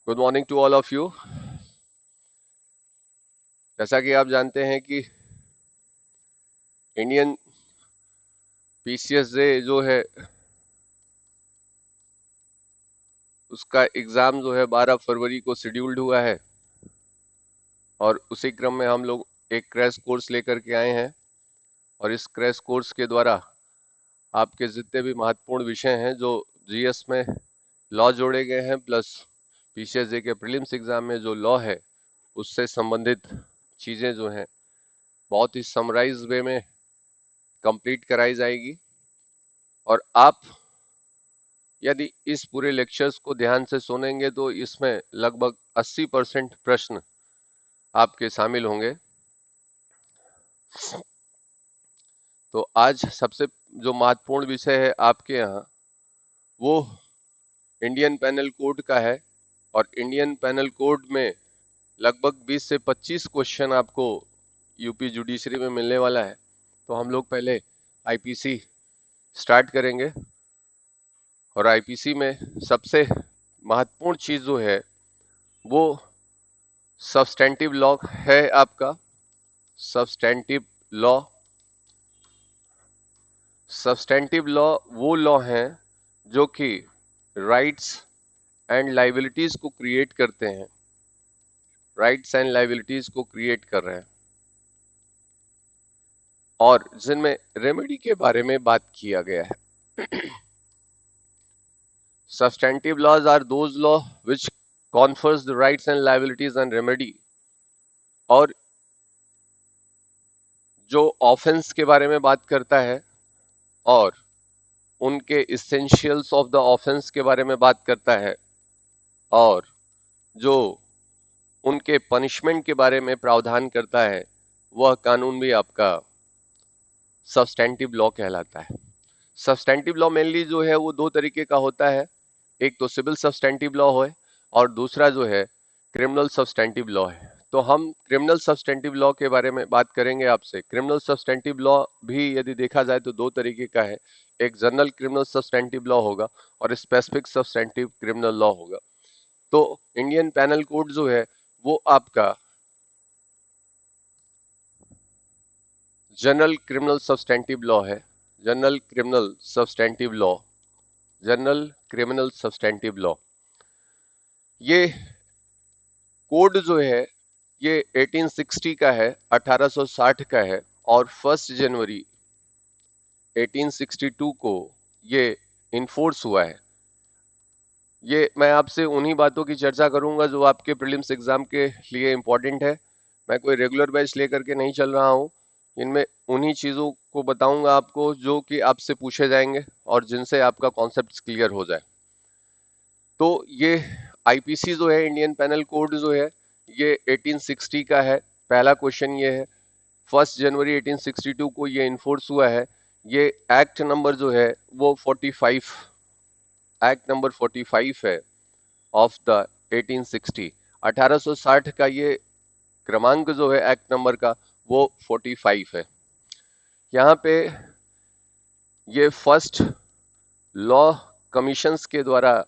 Good morning to all of you. जैसा कि आप जानते हैं कि इंडियन पीसीएस जो है उसका एग्ज़ाम जो है 12 फरवरी को शेड्यूल्ड हुआ है और उसी क्रम में हम लोग एक क्रैश कोर्स लेकर के आए हैं। और इस क्रैश कोर्स के द्वारा आपके जितने भी महत्वपूर्ण विषय हैं जो जीएस में लॉ जोड़े गए हैं, प्लस पीसीएस के प्रीलिम्स एग्ज़ाम में जो लॉ है उससे संबंधित चीज़ें जो हैं बहुत ही समराइज वे में कंप्लीट कराई जाएगी। और आप यदि इस पूरे लेक्चर्स को ध्यान से सुनेंगे तो इसमें लगभग 80% प्रश्न आपके शामिल होंगे। तो आज सबसे जो महत्वपूर्ण विषय है आपके यहाँ वो इंडियन पैनल कोड का है। और इंडियन पैनल कोड में लगभग 20 से 25 क्वेश्चन आपको यूपी जुडिशरी में मिलने वाला है। तो हम लोग पहले आईपीसी स्टार्ट करेंगे। और आईपीसी में सबसे महत्वपूर्ण चीज जो है वो सब्सटेंटिव लॉ है आपका। सब्सटेंटिव लॉ, सब्सटेंटिव लॉ वो लॉ हैं जो कि राइट्स एंड लाइबिलिटीज को क्रिएट करते हैं, राइट्स एंड लाइबिलिटीज को क्रिएट कर रहे हैं और जिनमें रेमेडी के बारे में बात किया गया है। Substantive laws are those law which confers the rights and liabilities and remedy। और जो ऑफेंस के बारे में बात करता है और उनके इसेंशियल्स ऑफ द ऑफेंस के बारे में बात करता है और जो उनके पनिशमेंट के बारे में प्रावधान करता है, वह कानून भी आपका सब्सटेंटिव लॉ कहलाता है। सब्सटेंटिव लॉ मेनली जो है वो दो तरीके का होता है। एक तो सिविल सब्सटेंटिव लॉ है और दूसरा जो है क्रिमिनल सब्सटेंटिव लॉ है। तो हम क्रिमिनल सब्सटेंटिव लॉ के बारे में बात करेंगे आपसे। क्रिमिनल सब्सटेंटिव लॉ भी यदि देखा जाए तो दो तरीके का है। एक जनरल क्रिमिनल सब्सटेंटिव लॉ होगा और स्पेसिफिक सब्सटेंटिव क्रिमिनल लॉ होगा। तो इंडियन पैनल कोड जो है वो आपका जनरल क्रिमिनल सब्सटेंटिव लॉ है। General criminal substantive law, general criminal substantive law, ये कोड जो है ये 1860 का है, 1860 का है। और 1 जनवरी 1862 को ये इन्फोर्स हुआ है। ये मैं आपसे उन्हीं बातों की चर्चा करूंगा जो आपके प्रीलिम्स एग्जाम के लिए इम्पोर्टेंट है। मैं कोई रेगुलर बैच लेकर के नहीं चल रहा हूँ। इनमें उन्हीं चीज़ों को बताऊंगा आपको जो कि आपसे पूछे जाएंगे और जिनसे आपका कॉन्सेप्ट क्लियर हो जाए। तो ये आईपीसी जो है, इंडियन पैनल कोड जो है, ये 1860 का है। पहला क्वेश्चन ये है, 1 जनवरी 1862 को ये इन्फोर्स हुआ है। ये एक्ट नंबर जो है वो 45, एक्ट नंबर 45 है ऑफ द 1860। 1860 का ये क्रमांक जो है एक्ट नंबर का वो 45 है। यहाँ पे ये फर्स्ट लॉ कमीशंस के द्वारा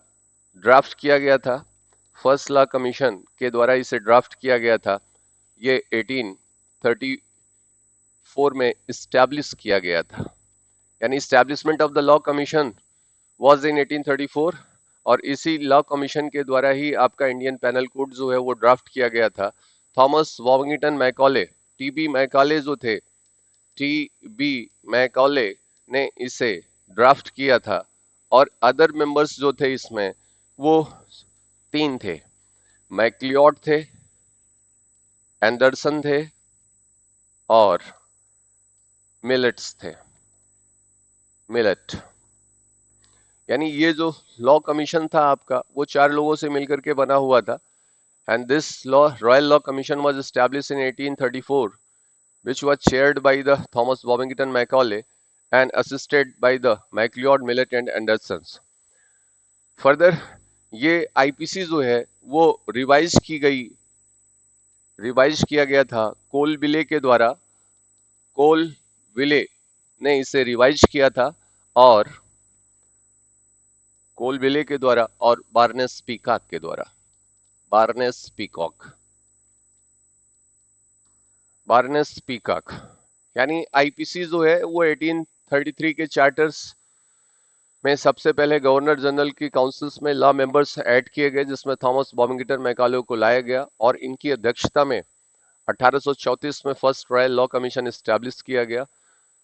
ड्राफ्ट किया गया था। फर्स्ट लॉ कमीशन के द्वारा इसे ड्राफ्ट किया गया था। ये 1834 में इस्टेब्लिश किया गया था। यानी establishment of the law commission was in 1834। और इसी लॉ कमीशन के द्वारा ही आपका इंडियन पैनल कोड जो है वो ड्राफ्ट किया गया था। Thomas Washington Macaulay, TB Macaulay जो थे, टीबी मैकॉले ने इसे ड्राफ्ट किया था। और अदर मेंबर्स जो थे इसमें वो तीन थे। मैक्लियोड थे, एंडरसन थे और मिलेट्स थे, मिलेट। यानी ये जो लॉ कमीशन था आपका वो चार लोगों से मिलकर के बना हुआ था। And this law, royal law commission was established in 1834 which was chaired by the Thomas Babington Macaulay and assisted by the MacLeod, Millett and Andersons। Further ये आईपीसी जो है वो रिवाइज किया गया था कोल विले के द्वारा। कोल विले ने इसे रिवाइज किया था और कोल विले के द्वारा और बार्नेस पीकॉक के द्वारा। Baldness peacock. बार्नेस पीकॉक यानी आईपीसी जो है वो 1833 के चार्टर्स में सबसे पहले गवर्नर जनरल की काउंसिल्स में लॉ मेंबर्स ऐड किए गए, जिसमें थॉमस बॉबिंगटन मैकाले को लाया गया और इनकी अध्यक्षता में 1834 में first royal law commission establish किया गया,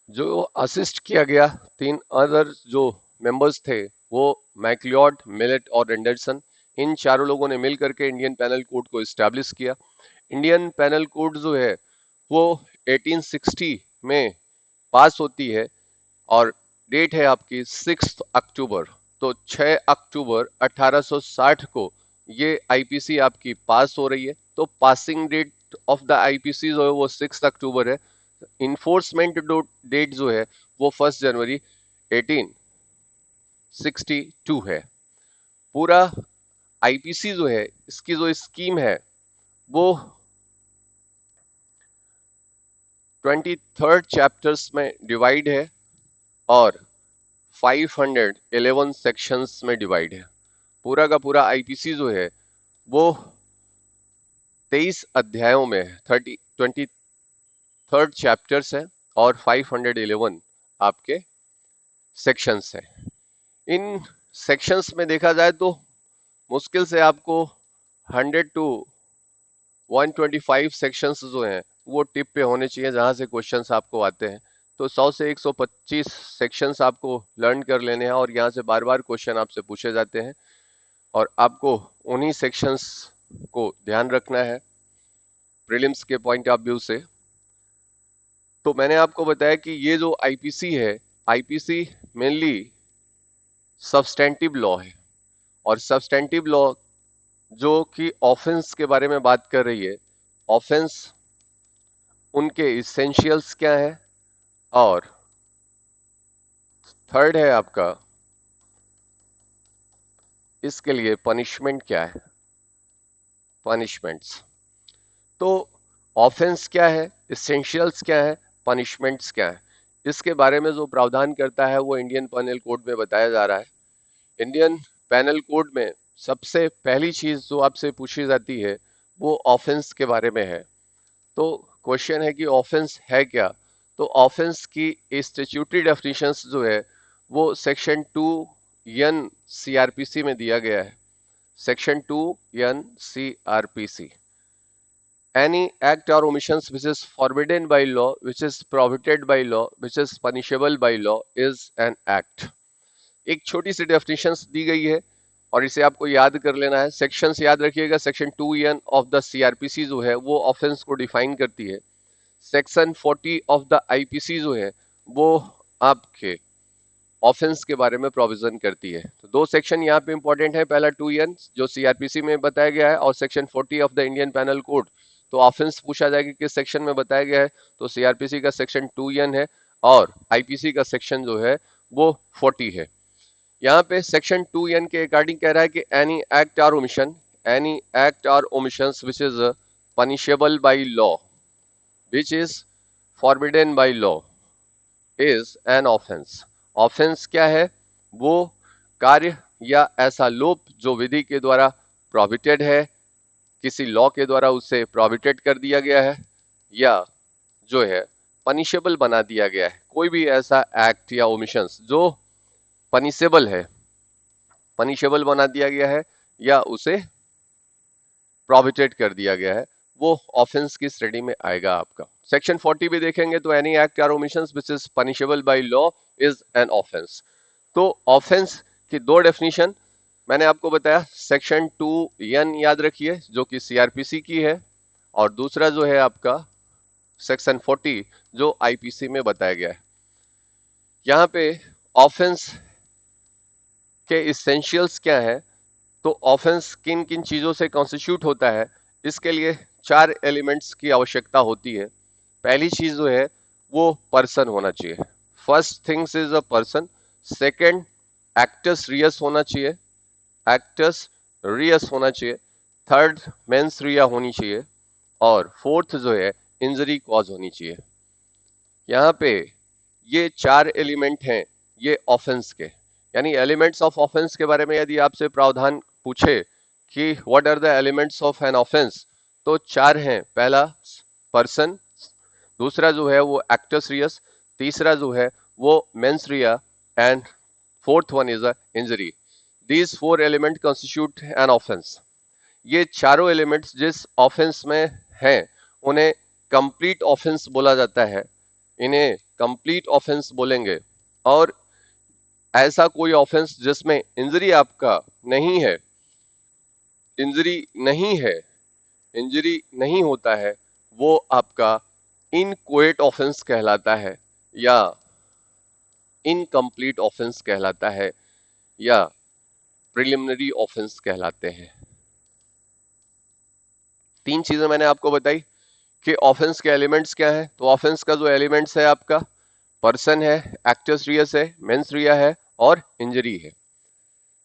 जो असिस्ट किया गया तीन अदर जो मेंबर्स थे, वो मैक्लियोड, मिलेट और एंडरसन। इन चारों लोगों ने मिलकर के इंडियन पैनल कोड को एस्टैब्लिश किया। इंडियन पैनल कोड जो है वो 1860 में पास होती है और डेट है आपकी 6 अक्टूबर। तो 6 अक्टूबर 1860 को ये आईपीसी आपकी पास हो रही है। तो passing date of the IPC जो है वो 6 अक्टूबर है। इन्फोर्समेंट डेट जो है वो 1 जनवरी 1862 है। पूरा आईपीसी जो है, इसकी जो स्कीम है वो 23 चैप्टर्स में डिवाइड है और 511 सेक्शंस में डिवाइड है। पूरा का पूरा आईपीसी जो है वो 23 अध्यायों में 23 चैप्टर्स है और 511 आपके सेक्शंस है। इन सेक्शंस में देखा जाए तो मुश्किल से आपको 100 टू 125 सेक्शंस जो हैं वो टिप पे होने चाहिए जहां से क्वेश्चंस आपको आते हैं। तो 100 से 125 सेक्शंस आपको लर्न कर लेने हैं और यहाँ से बार बार क्वेश्चन आपसे पूछे जाते हैं और आपको उन्हीं सेक्शंस को ध्यान रखना है प्रीलिम्स के पॉइंट ऑफ व्यू से। तो मैंने आपको बताया कि ये जो आईपीसी है, आईपीसी मेनली सब्सटेंटिव लॉ है और सब्सटेंटिव लॉ जो कि ऑफेंस के बारे में बात कर रही है। ऑफेंस, उनके इसेंशियल्स क्या है और थर्ड है आपका इसके लिए पनिशमेंट क्या है, पनिशमेंट्स। तो ऑफेंस क्या है, इसेंशियल्स क्या है, पनिशमेंट्स क्या है, इसके बारे में जो प्रावधान करता है वो इंडियन पेनल कोड में बताया जा रहा है। इंडियन पेनल कोड में सबसे पहली चीज जो आपसे पूछी जाती है वो ऑफेंस के बारे में है। तो क्वेश्चन है कि ऑफेंस है क्या। तो ऑफेंस की स्टैट्यूटरी डेफिनेशंस जो है वो सेक्शन 2 एन सीआरपीसी में दिया गया है। Section 2 N CrPC, any act or omissions which is forbidden by law, which is prohibited by law, which is punishable by law is an act। एक छोटी सी डेफिनेशंस दी गई है और इसे आपको याद कर लेना है। सेक्शंस याद रखिएगा। Section 2 N of the CrPC जो है वो ऑफेंस को डिफाइन करती है। सेक्शन 40 ऑफ द आईपीसी जो है वो आपके ऑफेंस के बारे में प्रोविजन करती है। तो दो सेक्शन यहाँ पे इंपॉर्टेंट है। पहला 2 एन जो सीआरपीसी में बताया गया है और section 40 of the Indian panel code. तो ऑफेंस पूछा जाएगा किस सेक्शन में बताया गया है, तो सीआरपीसी का सेक्शन 2 एन है और आईपीसी का सेक्शन जो है वो 40 है। यहाँ पे सेक्शन 2 एन के अकॉर्डिंग कह रहा है कि एनी एक्ट और ओमिशन, एनी एक्ट और omissions which is punishable by law, which is forbidden by law is an offence. Offence क्या है, वो कार्य या ऐसा लोप जो विधि के द्वारा प्रोहिबिटेड है, किसी लॉ के द्वारा उसे प्रोहिबिटेड कर दिया गया है या जो है पनिशेबल बना दिया गया है। कोई भी ऐसा एक्ट या ओमिशंस जो पनिशेबल है, पनिशेबल बना दिया गया है या उसे प्रोहिबिटेड कर दिया गया है, वो ऑफेंस की श्रेणी में आएगा आपका। सेक्शन 40 भी देखेंगे तो एनी एक्ट और omissions which is punishable by law is an offence. तो ऑफेंस की दो डेफिनेशन मैंने आपको बताया। सेक्शन 2 एन याद रखिए जो कि सीआरपीसी की है और दूसरा जो है आपका सेक्शन 40 जो आईपीसी में बताया गया है। यहाँ पे ऑफेंस के इसेंशियल्स क्या है, तो ऑफेंस किन किन चीजों से कॉन्स्टिट्यूट होता है, इसके लिए 4 एलिमेंट्स की आवश्यकता होती है। पहली चीज जो है वो पर्सन होना चाहिए। First things is a person. Second, actus reus होना चाहिए, एक्टस रियस होना चाहिए। थर्ड, मेंस रिया होनी चाहिए और फोर्थ जो है इंजरी कॉज होनी चाहिए। यहाँ पे ये 4 एलिमेंट हैं ये ऑफेंस के, यानी एलिमेंट्स ऑफ ऑफेंस के बारे में यदि आपसे प्रावधान पूछे कि what are the elements of an offence, तो चार हैं। पहला पर्सन, दूसरा जो है वो एक्टस रियस, तीसरा जो है वो mains rea, and fourth one is a injury. These four element constitute an offence. ये चारों एलिमेंट्स जिस ऑफेंस में हैं उन्हें कंप्लीट ऑफेंस बोला जाता है, इन्हें कंप्लीट ऑफेंस बोलेंगे। और ऐसा कोई ऑफेंस जिसमें इंजरी आपका नहीं है, इंजरी नहीं है, इंजरी नहीं होता है, वो आपका इनकोएट ऑफेंस कहलाता है, या इनकम्प्लीट ऑफेंस कहलाता है, या प्रिलिमिनरी ऑफेंस कहलाते हैं। तीन चीजें मैंने आपको बताई कि ऑफेंस के एलिमेंट्स क्या है। तो ऑफेंस का जो एलिमेंट्स है आपका पर्सन है, एक्टस रियस है, मेंस रिया है और इंजरी है।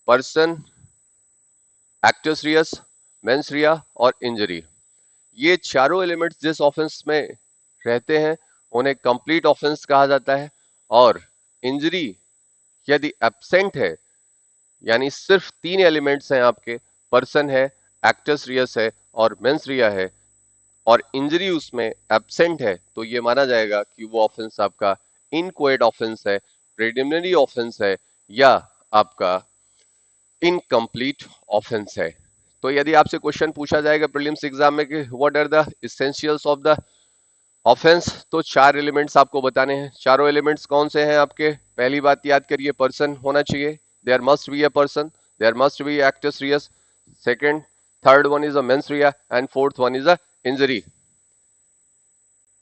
पर्सन, एक्टस रियस, मेंस रिया और इंजरी, ये चारों एलिमेंट्स जिस ऑफेंस में रहते हैं उन्हें कंप्लीट ऑफेंस कहा जाता है। और इंजरी यदि एब्सेंट है, यानी सिर्फ तीन एलिमेंट्स हैं आपके, पर्सन है, एक्टस रियस है और मेंस रिया है, और इंजरी उसमें एब्सेंट है, तो ये माना जाएगा कि वो ऑफेंस आपका इनकोएट ऑफेंस है, प्रिलिमिनरी ऑफेंस है, या आपका इनकम्प्लीट ऑफेंस है। तो यदि आपसे क्वेश्चन पूछा जाएगा प्रीलिम्स एग्जाम में कि what are the essentials of the offence, तो चार एलिमेंट्स आपको बताने हैं। चारों एलिमेंट्स कौन से हैं आपके? पहली बात याद करिए, पर्सन होना चाहिए, there must be a person, there must be actus reus, second, third one is a mens rea and fourth one is a injury.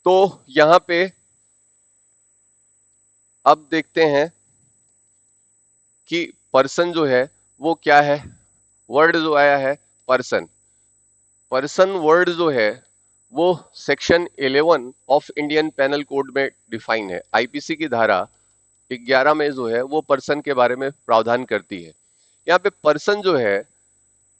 तो यहां पे अब देखते हैं कि पर्सन जो है वो क्या है। वर्ड जो आया है पर्सन, पर्सन वर्ड जो है वो section 11 of Indian Penal Code में डिफाइन है। आईपीसी की धारा 11 में जो है वो पर्सन के बारे में प्रावधान करती है। यहाँ पे पर्सन जो है,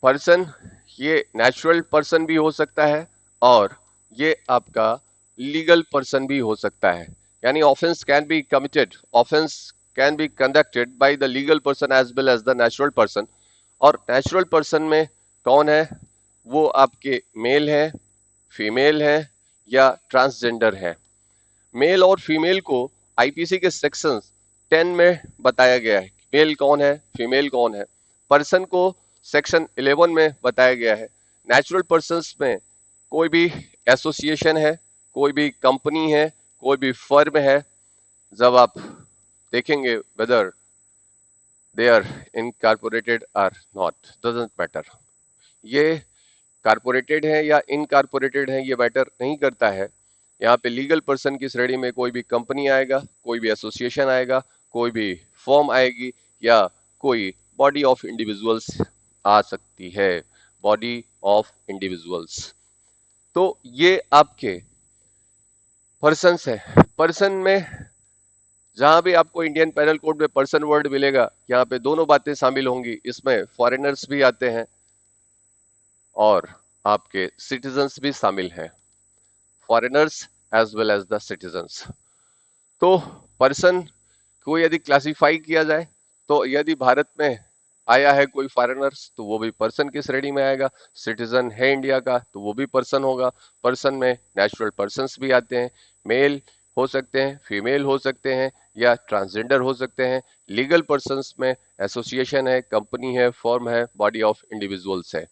पर्सन ये नेचुरल पर्सन भी हो सकता है और ये आपका लीगल पर्सन भी हो सकता है। यानी offence can be committed, offence can be conducted by the legal person as well as the natural person. और नेचुरल पर्सन में कौन है? वो आपके मेल है, फीमेल है या ट्रांसजेंडर है। मेल और फीमेल को आईपीसी के सेक्शन 10 में बताया गया है, मेल कौन है, फीमेल कौन है। पर्सन को सेक्शन 11 में बताया गया है। नेचुरल पर्सन्स में कोई भी एसोसिएशन है, कोई भी कंपनी है, कोई भी फर्म है, जब आप देखेंगे whether they are incorporated or not, doesn't matter, ये कारपोरेटेड है या इनकॉर्पोरेटेड है ये मैटर नहीं करता है। यहाँ पे लीगल पर्सन की श्रेणी में कोई भी कंपनी आएगा, कोई भी एसोसिएशन आएगा, कोई भी फर्म आएगी, या कोई बॉडी ऑफ इंडिविजुअल्स आ सकती है, बॉडी ऑफ इंडिविजुअल्स। तो ये आपके पर्सन्स है। पर्सन में जहां भी आपको इंडियन पैनल कोड में पर्सन वर्ड मिलेगा, यहाँ पे दोनों बातें शामिल होंगी, इसमें फॉरेनर्स भी आते हैं और आपके सिटीजन्स भी शामिल हैं, foreigners as well as the citizens. तो पर्सन को यदि क्लासिफाई किया जाए, तो यदि भारत में आया है कोई फॉरेनर्स तो वो भी पर्सन की श्रेणी में आएगा, सिटीजन है इंडिया का तो वो भी पर्सन होगा। पर्सन में नेचुरल पर्सन्स भी आते हैं, मेल हो सकते हैं, फीमेल हो सकते हैं या ट्रांसजेंडर हो सकते हैं। लीगल पर्सन्स में एसोसिएशन है, कंपनी है, फर्म है, बॉडी ऑफ इंडिविजुअल्स है।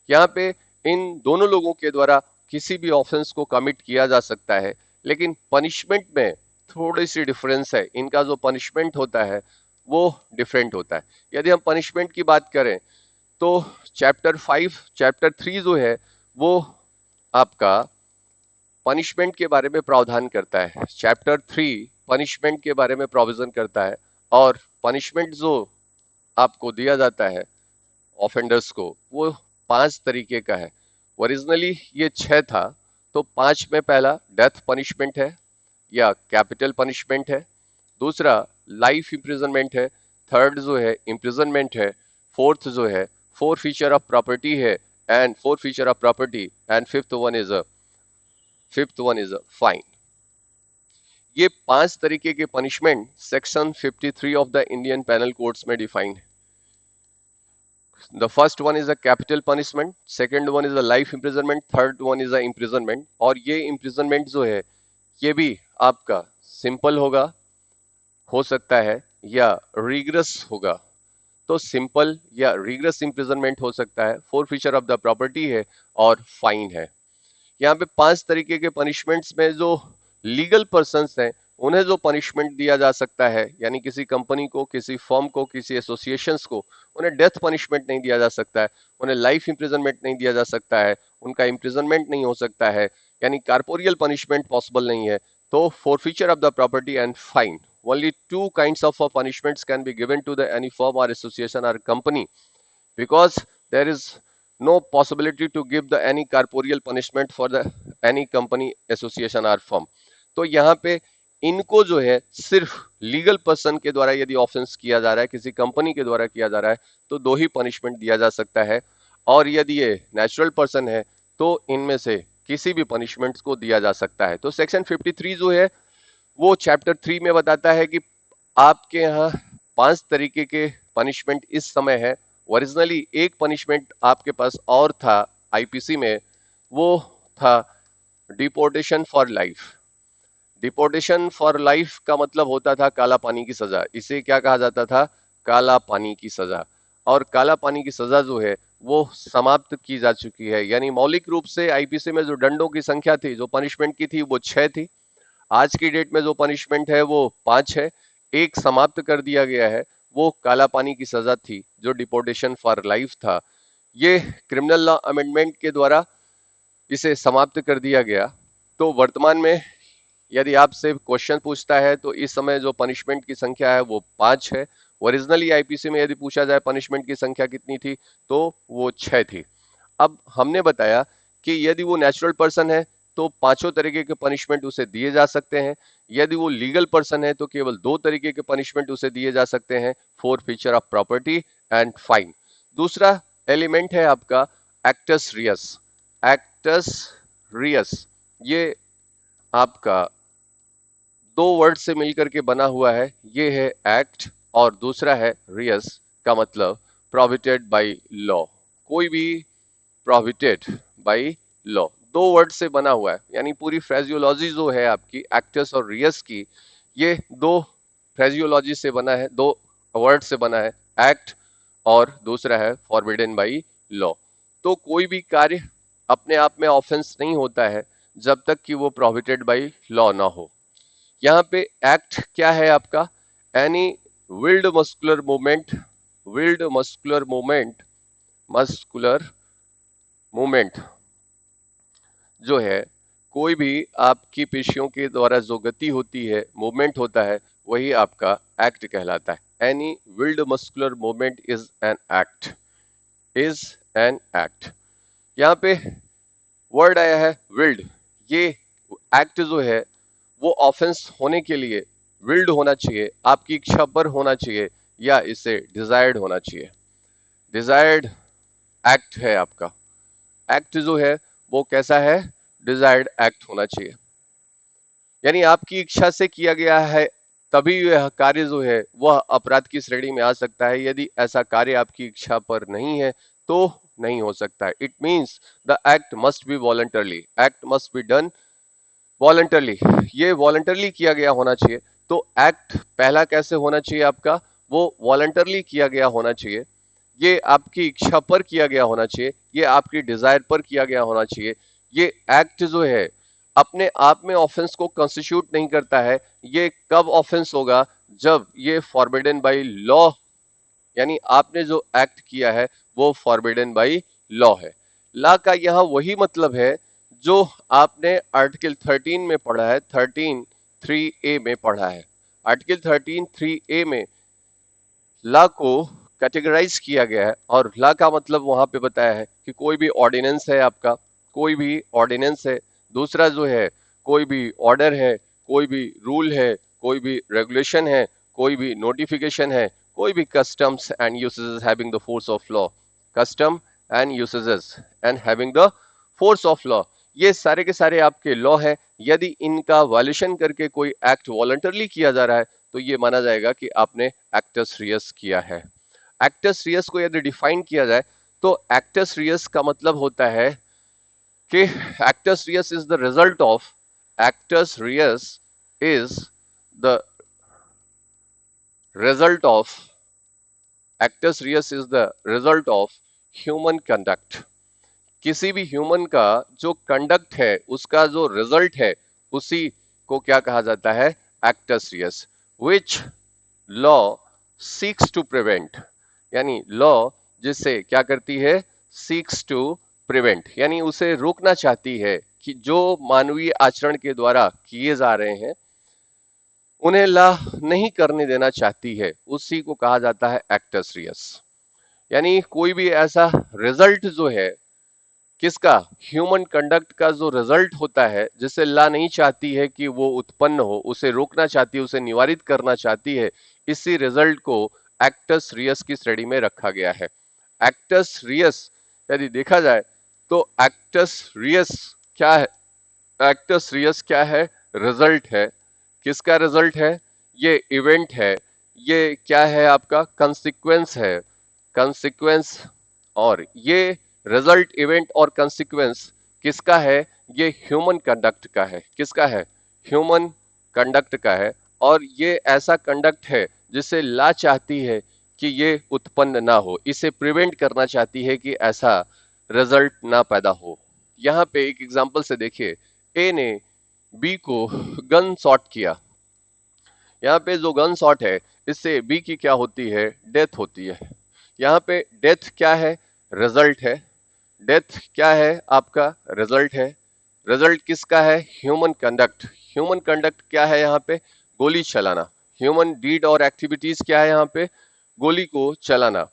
यहाँ पे इन दोनों लोगों के द्वारा किसी भी ऑफेंस को कमिट किया जा सकता है, लेकिन पनिशमेंट में थोड़ी सी डिफरेंस है। इनका जो पनिशमेंट होता है वो डिफरेंट होता है। यदि हम पनिशमेंट की बात करें तो चैप्टर 5, चैप्टर 3 जो है वो आपका पनिशमेंट के बारे में प्रावधान करता है। चैप्टर 3 पनिशमेंट के बारे में प्रोविजन करता है, और पनिशमेंट जो आपको दिया जाता है ऑफेंडर्स को वो 5 तरीके का है। ओरिजिनली ये 6 था, तो 5 में पहला डेथ पनिशमेंट है या कैपिटल पनिशमेंट है, दूसरा लाइफ इम्प्रिजनमेंट है, थर्ड जो है इम्प्रिजनमेंट है, फोर्थ जो है फोर फीचर ऑफ प्रॉपर्टी है and four feature of property, and fifth one is a fine. ये 5 तरीके के punishment section 53 of the Indian Penal Codes में डिफाइंड है। The first one is a capital punishment, second one is a life imprisonment, third one is a imprisonment. और ये imprisonment जो है ये भी आपका सिंपल होगा, हो सकता है, या रिग्रेस होगा। तो सिंपल या रिग्रेस इम्प्रिजनमेंट हो सकता है, फोरफिचर ऑफ द प्रॉपर्टी है, और फाइन है। यहाँ पे 5 तरीके के पनिशमेंट्स में जो लीगल पर्सन्स हैं उन्हें जो पनिशमेंट दिया जा सकता है, यानी किसी कंपनी को, किसी फर्म को, किसी एसोसिएशंस को, उन्हें डेथ पनिशमेंट नहीं दिया जा सकता है, उन्हें लाइफ इम्प्रिजनमेंट नहीं दिया जा सकता है, उनका इम्प्रिजनमेंट नहीं हो सकता है, यानी कारपोरियल पनिशमेंट पॉसिबल नहीं है। तो forfeiture of the property and fine, only two kinds of punishments can be given to the any firm or association or company, because there is no possibility to give the any corporeal punishment for the any company, association or firm। तो यहाँ पे इनको जो है सिर्फ legal person के द्वारा यदि ऑफेंस किया जा रहा है, किसी कंपनी के द्वारा किया जा रहा है, तो दो ही पनिशमेंट दिया जा सकता है। और यदि ये नेचुरल पर्सन है तो इनमें से किसी भी पनिशमेंट को दिया जा सकता है। तो सेक्शन 53 जो है वो चैप्टर 3 में बताता है कि आपके यहाँ 5 तरीके के पनिशमेंट इस समय है। ओरिजिनली एक पनिशमेंट आपके पास और था आईपीसी में, वो था deportation for life. Deportation for life का मतलब होता था काला पानी की सजा। इसे क्या कहा जाता था? काला पानी की सजा। और काला पानी की सजा जो है वो समाप्त की जा चुकी है, यानी मौलिक रूप से आईपीसी में जो दंडों की संख्या थी, जो पनिशमेंट की थी, वो 6 थी। आज की डेट में जो पनिशमेंट है वो 5 है। एक समाप्त कर दिया गया है, वो काला पानी की सजा थी जो डिपोर्टेशन फॉर लाइफ था। ये क्रिमिनल लॉ अमेंडमेंट के द्वारा इसे समाप्त कर दिया गया। तो वर्तमान में यदि आपसे क्वेश्चन पूछता है तो इस समय जो पनिशमेंट की संख्या है वो 5 है। ओरिजिनली आईपीसी में यदि पूछा जाए पनिशमेंट की संख्या कितनी थी तो वो 6 थी। अब हमने बताया कि यदि वो नेचुरल पर्सन है तो पांचों तरीके के पनिशमेंट उसे दिए जा सकते हैं। यदि वो लीगल पर्सन है तो केवल 2 तरीके के पनिशमेंट उसे दिए जा सकते हैं, forfeiture of property and fine. दूसरा एलिमेंट है आपका एक्टस रियस। एक्टस रियस ये आपका 2 वर्ड से मिलकर के बना हुआ है। ये है एक्ट और दूसरा है रियस, का मतलब प्रोहिबिटेड बाय लॉ। कोई भी प्रोहिबिटेड बाय लॉ 2 वर्ड से बना हुआ है, यानी पूरी फ्रेजियोलॉजी जो है आपकी एक्टस और रियस की, ये 2 फ्रेजियोलॉजी से बना है, 2 वर्ड से बना है, एक्ट और दूसरा है फॉरबिडन बाय लॉ। तो कोई भी कार्य अपने आप में ऑफेंस नहीं होता है जब तक कि वो प्रोहिबिटेड बाय लॉ ना हो। यहाँ पे एक्ट क्या है आपका? Any willed muscular movement, willed muscular movement, muscular movement जो है, कोई भी आपकी पेशियों के द्वारा जो गति होती है, मूवमेंट होता है, वही आपका एक्ट कहलाता है। Any willed muscular movement is an act, is an act. यहाँ पे वर्ड आया है विल्ड। ये एक्ट जो है वो ऑफेंस होने के लिए विल्ड होना चाहिए, आपकी इच्छा पर होना चाहिए, या इसे डिजायर्ड होना चाहिए। डिजायर्ड एक्ट है आपका। एक्ट जो है वो कैसा है? डिजायर्ड एक्ट होना चाहिए, यानी आपकी इच्छा से किया गया है तभी यह कार्य जो है वह अपराध की श्रेणी में आ सकता है। यदि ऐसा कार्य आपकी इच्छा पर नहीं है तो नहीं हो सकता है। It means the act must be voluntarily, act must be done voluntarily. ये वॉलंटरली किया गया होना चाहिए। तो एक्ट पहला कैसे होना चाहिए आपका? वो वॉलंटरली किया गया होना चाहिए, ये आपकी इच्छा पर किया गया होना चाहिए, ये आपकी डिजायर पर किया गया होना चाहिए। ये एक्ट जो है अपने आप में ऑफेंस को कॉन्स्टिट्यूट नहीं करता है। ये कब ऑफेंस होगा? जब ये फॉरबिडन बाय लॉ, यानी आपने जो एक्ट किया है वो फॉरबिडन बाय लॉ है। लॉ का यहाँ वही मतलब है जो आपने आर्टिकल 13 में पढ़ा है, 13(3)(a) में पढ़ा है। आर्टिकल 13(3)(a) में लॉ को कैटेगराइज किया गया है, और लॉ का मतलब वहां पे बताया है कि कोई भी ऑर्डिनेंस है आपका, कोई भी ऑर्डिनेंस है। दूसरा जो है कोई भी ऑर्डर है, कोई भी रूल है, कोई भी रेगुलेशन है, कोई भी नोटिफिकेशन है, कोई भी customs and usages having the force of law, custom and usages and having the force of law, ये सारे के सारे आपके लॉ हैं। यदि इनका वायलेशन करके कोई एक्ट वॉलंटरली किया जा रहा है तो ये माना जाएगा कि आपने एक्टस रियस किया है। एक्टस रियस को यदि डिफाइन किया जाए तो एक्टस रियस का मतलब होता है कि actus reus is the result of actus reus is the result of actus reus is the result of human conduct. किसी भी ह्यूमन का जो कंडक्ट है उसका जो रिजल्ट है उसी को क्या कहा जाता है, actus reus, which law seeks to prevent, यानी लॉ जिससे क्या करती है, सीक्स टू प्रिवेंट, यानी उसे रोकना चाहती है कि जो मानवीय आचरण के द्वारा किए जा रहे हैं उन्हें ला नहीं करने देना चाहती है, उसी को कहा जाता है एक्टस रियस। यानी कोई भी ऐसा रिजल्ट जो है किसका, ह्यूमन कंडक्ट का जो रिजल्ट होता है जिसे ला नहीं चाहती है कि वो उत्पन्न हो, उसे रोकना चाहती है, उसे निवारित करना चाहती है, इसी रिजल्ट को एक्टस रियस की श्रेणी में रखा गया है। एक्टस रियस यदि देखा जाए तो एक्टस रियस क्या है, एक्टस रियस क्या है, रिजल्ट है। किसका रिजल्ट है, ये इवेंट है, ये क्या है आपका, कंसिक्वेंस है, कंसिक्वेंस। और ये रिजल्ट, इवेंट और कंसिक्वेंस किसका है, ये ह्यूमन कंडक्ट का है। किसका है, ह्यूमन कंडक्ट का है। और ये ऐसा कंडक्ट है जिसे ला चाहती है कि ये उत्पन्न ना हो, इसे प्रिवेंट करना चाहती है कि ऐसा रिजल्ट ना पैदा हो। यहाँ पे एक एग्जांपल से देखिए, ए ने बी को गन शॉट किया। यहाँ पे जो गन शॉट है इससे बी की क्या होती है, डेथ होती है। यहाँ पे डेथ क्या है, रिजल्ट है। डेथ क्या है आपका, रिजल्ट है। रिजल्ट किसका है, ह्यूमन कंडक्ट। ह्यूमन कंडक्ट क्या है यहाँ पे, गोली चलाना। ह्यूमन डीड और एक्टिविटीज क्या है यहाँ पे, गोली को चलाना।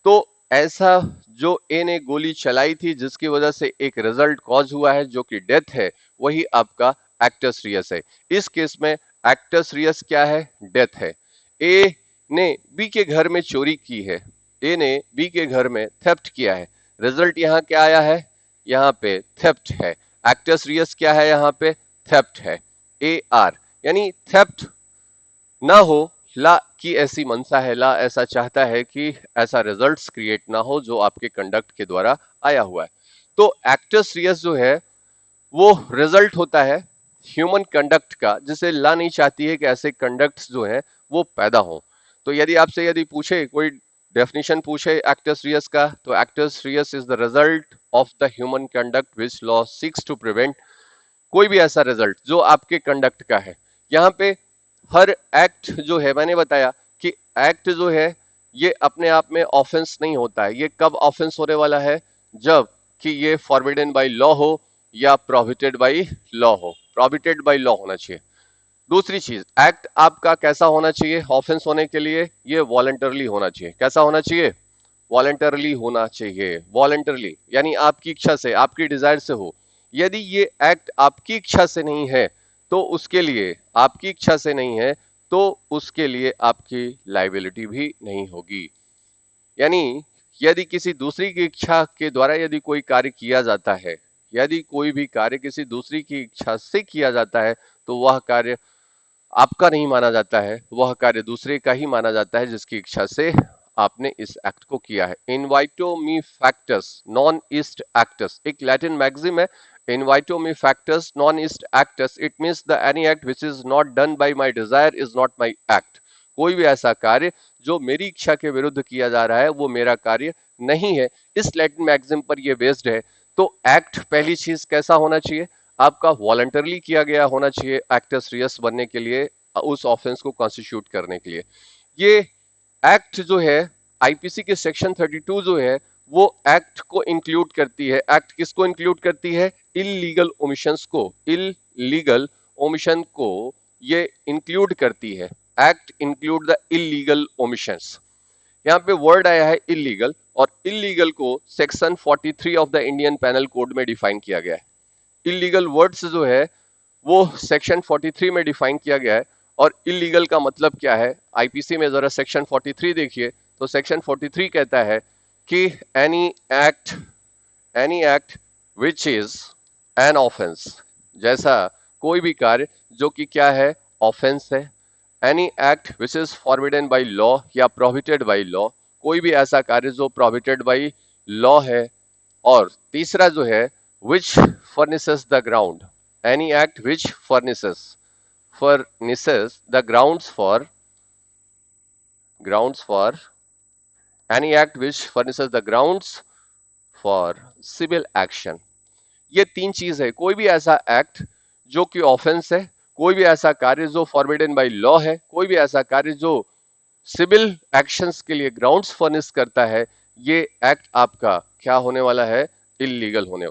तो ऐसा जो ए ने गोली चलाई थी जिसकी वजह से एक रिजल्ट कॉज हुआ है जो कि डेथ है, वही आपका एक्टस रियस है। इस केस में एक्टस रियस क्या है, डेथ है। ए ने बी के घर में चोरी की है, ए ने बी के घर में थेफ्ट किया है, रिजल्ट यहाँ क्या आया है, यहाँ पे थेफ्ट है। एक्टस रियस क्या है यहाँ पे, थेफ्ट है, ए आर, यानी थेफ्ट ना हो, ला की ऐसी मंशा है, ला ऐसा चाहता है कि ऐसा रिजल्ट्स क्रिएट ना हो जो आपके कंडक्ट के द्वारा आया हुआ है। तो एक्टस रियस जो है वो रिजल्ट होता है ह्यूमन कंडक्ट का, जिसे ला नहीं चाहती है कि ऐसे कंडक्ट्स जो है वो पैदा हो। तो यदि आपसे यदि पूछे, कोई डेफिनेशन पूछे एक्टस रियस का, तो actus reus is the result of the human conduct which law seeks to prevent. कोई भी ऐसा रिजल्ट जो आपके कंडक्ट का है। यहाँ पे हर एक्ट जो है, मैंने बताया कि एक्ट जो है ये अपने आप में ऑफेंस नहीं होता है। ये कब ऑफेंस होने वाला है, जब कि ये फॉरबिडन बाय लॉ हो या प्रोहिबिटेड बाय लॉ हो। प्रोहिबिटेड बाय लॉ होना चाहिए। दूसरी चीज, एक्ट आपका कैसा होना चाहिए ऑफेंस होने के लिए, ये वॉलंटरली होना चाहिए। कैसा होना चाहिए, वॉलंटरली होना चाहिए। वॉलंटरली यानी आपकी इच्छा से, आपकी डिजायर से हो। यदि ये एक्ट आपकी इच्छा से नहीं है तो उसके लिए, आपकी इच्छा से नहीं है तो उसके लिए आपकी लाइबिलिटी भी नहीं होगी। यानी यदि किसी दूसरी की इच्छा के द्वारा यदि कोई कार्य किया जाता है, यदि कोई भी कार्य किसी दूसरी की इच्छा से किया जाता है तो वह कार्य आपका नहीं माना जाता है, वह कार्य दूसरे का ही माना जाता है जिसकी इच्छा से आपने इस एक्ट को किया है। Invito me factus non est actus, एक लैटिन मैगजिम है। Invito me factus non est actus, it means the any act which is not done by my desire is not my act. कोई भी ऐसा कार्य जो मेरी इच्छा के विरुद्ध किया जा रहा है वो मेरा कार्य नहीं है। इस लैटिन मैगजिम पर यह बेस्ड है। तो एक्ट पहली चीज कैसा होना चाहिए, आपका वॉलंटरली किया गया होना चाहिए एक्टस रियस बनने के लिए, उस ऑफेंस को कॉन्स्टिट्यूट करने के लिए। ये एक्ट जो है आईपीसी के सेक्शन 32 जो है वो एक्ट को इंक्लूड करती है। एक्ट किसको इंक्लूड करती है, इलीगल ओमिशंस को, इलीगल ओमिशन को ये इंक्लूड करती है। Act include the illegal omissions. यहाँ पे वर्ड आया है इलीगल, और इलीगल को section 43 of the Indian panel code में डिफाइन किया गया है। इलीगल वर्ड्स जो है वो सेक्शन 43 में डिफाइन किया गया है। और इलीगल का मतलब क्या है, आईपीसी में जरा सेक्शन 43 देखिए, तो सेक्शन 43 कहता है कि any act which is an offence, जैसा कोई भी कार्य जो कि क्या है, ऑफेंस है। Any act which is forbidden by law या प्रोहिबिटेड बाय लॉ, कोई भी ऐसा कार्य जो प्रोहिबिटेड बाय लॉ है। और तीसरा जो है which furnishes the ground, any act which furnishes the grounds for any act which furnishes the grounds for civil action। ये तीन चीज है, कोई भी ऐसा एक्ट जो कि ऑफेंस है, कोई भी ऐसा कार्य जो फॉरबिडन बाय लॉ है, कोई भी ऐसा कार्य जो सिविल एक्शंस के लिए ग्राउंड्स फर्निश करता है, ये एक्ट आपका क्या होने वाला है, इलीगल होने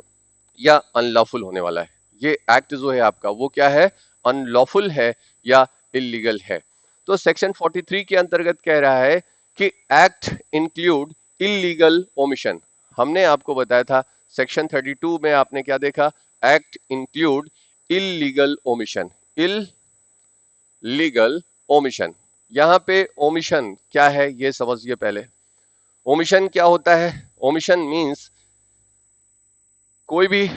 या अनलॉफुल होने वाला है। ये एक्ट जो है आपका वो क्या है, अनलॉफुल है या इलीगल है। तो सेक्शन 43 के अंतर्गत कह रहा है कि एक्ट इंक्लूड इलीगल ओमिशन। हमने आपको बताया था सेक्शन 32 में आपने क्या देखा, act include illegal omission, illegal omission. यहां पे ओमिशन क्या है ये समझिए पहले। ओमिशन क्या होता है, ओमिशन मींस कोई भी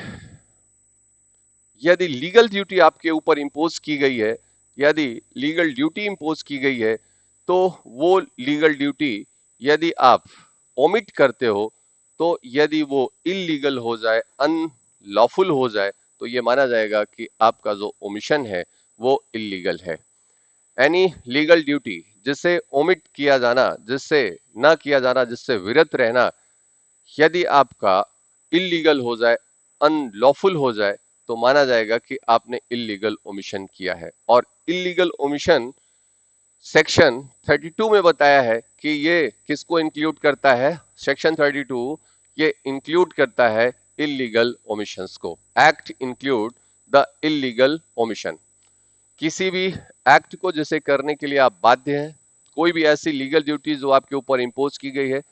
यदि लीगल ड्यूटी आपके ऊपर इंपोज की गई है, यदि लीगल ड्यूटी इंपोज की गई है, तो वो लीगल ड्यूटी यदि आप ओमिट करते हो, तो यदि वो इलीगल हो जाए, अनलॉफुल हो जाए, तो ये माना जाएगा कि आपका जो ओमिशन है वो इलीगल है। एनी लीगल ड्यूटी जिससे ओमिट किया जाना, जिससे ना किया जाना, जिससे विरत रहना, यदि आपका इलीगल हो जाए, अनलॉफुल हो जाए, तो माना जाएगा कि आपने इलीगल ओमिशन किया है। और इलीगल ओमिशन सेक्शन 32 में बताया है कि ये किसको इंक्लूड करता है, सेक्शन 32 ये इंक्लूड करता है इलीगल ओमिशंस को। Act include the illegal omission, किसी भी एक्ट को जिसे करने के लिए आप बाध्य हैं, कोई भी ऐसी लीगल ड्यूटी जो आपके ऊपर इंपोज की गई है,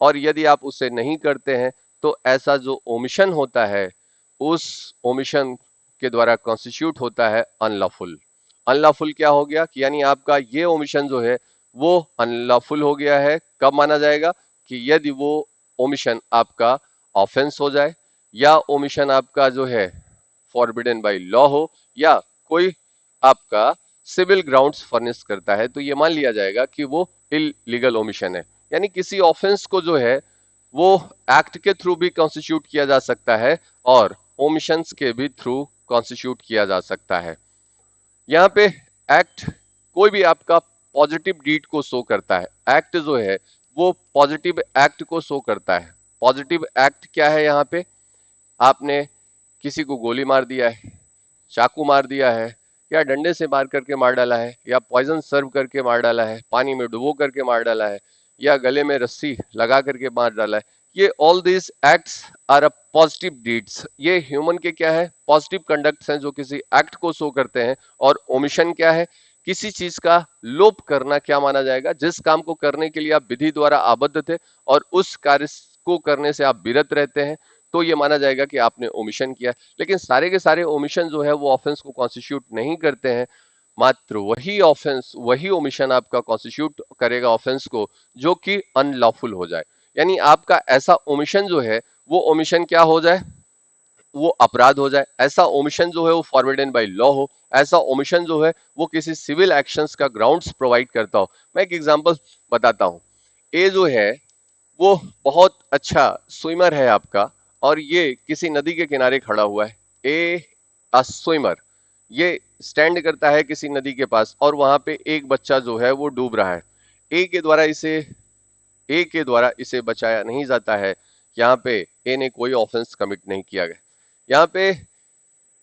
और यदि आप उसे नहीं करते हैं, तो ऐसा जो ओमिशन होता है, उस ओमिशन के द्वारा कॉन्स्टिट्यूट होता है अनलॉफुल। अनलॉफुल क्या हो गया कि यानी आपका ये ओमिशन जो है वो अनलॉफुल हो गया है। कब माना जाएगा कि यदि वो ओमिशन आपका ऑफेंस हो जाए, या ओमिशन आपका जो है फॉरबिडन बाय लॉ हो, या कोई आपका सिविल ग्राउंड्स फर्निश करता है, तो ये मान लिया जाएगा कि वो इलीगल ओमिशन है। यानी किसी ऑफेंस को जो है वो एक्ट के थ्रू भी कॉन्स्टिट्यूट किया जा सकता है और ओमिशंस के भी थ्रू कॉन्स्टिट्यूट किया जा सकता है। यहाँ पे एक्ट कोई भी आपका पॉजिटिव डीड को शो करता है, एक्ट जो है वो पॉजिटिव एक्ट को शो करता है। पॉजिटिव एक्ट क्या है, यहाँ पे आपने किसी को गोली मार दिया है, चाकू मार दिया है, या डंडे से मार करके मार डाला है, या पॉइजन सर्व करके मार डाला है, पानी में डुबो करके मार डाला है, या गले में रस्सी लगा करके मार डाला है, ये all this acts are a positive deeds. ये ह्यूमन के क्या है, पॉजिटिव कंडक्ट्स हैं जो किसी एक्ट को शो करते हैं। और ओमिशन क्या है, किसी चीज का लोप करना क्या माना जाएगा, जिस काम को करने के लिए आप विधि द्वारा आबद्ध थे और उस कार्य को करने से आप विरत रहते हैं, तो ये माना जाएगा कि आपने ओमिशन किया। लेकिन सारे के सारे ओमिशन जो है वो ऑफेंस को कॉन्स्टिट्यूट नहीं करते हैं, मात्र वही ऑफेंस, वही ओमिशन आपका कॉन्स्टिट्यूट करेगा ऑफेंस को जो कि अनलॉफुल हो जाए। यानी आपका ऐसा ओमिशन जो है वो ओमिशन क्या हो जाए, वो अपराध हो जाए। ऐसा ओमिशन जो है वो फॉरबिडन बाय लॉ हो, ऐसा ओमिशन जो है वो किसी सिविल एक्शंस का ग्राउंड्स प्रोवाइड करता हो। मैं एक एग्जांपल बताता हूं। ए जो है वो बहुत अच्छा स्विमर है आपका, और ये किसी नदी के किनारे खड़ा हुआ है। ए अ स्विमर, ये स्टैंड करता है किसी नदी के पास, और वहां पे एक बच्चा जो है वो डूब रहा है। ए के द्वारा इसे ए के द्वारा इसे बचाया नहीं जाता है। यहाँ पे ए ने कोई ऑफेंस कमिट नहीं किया गया। यहाँ पे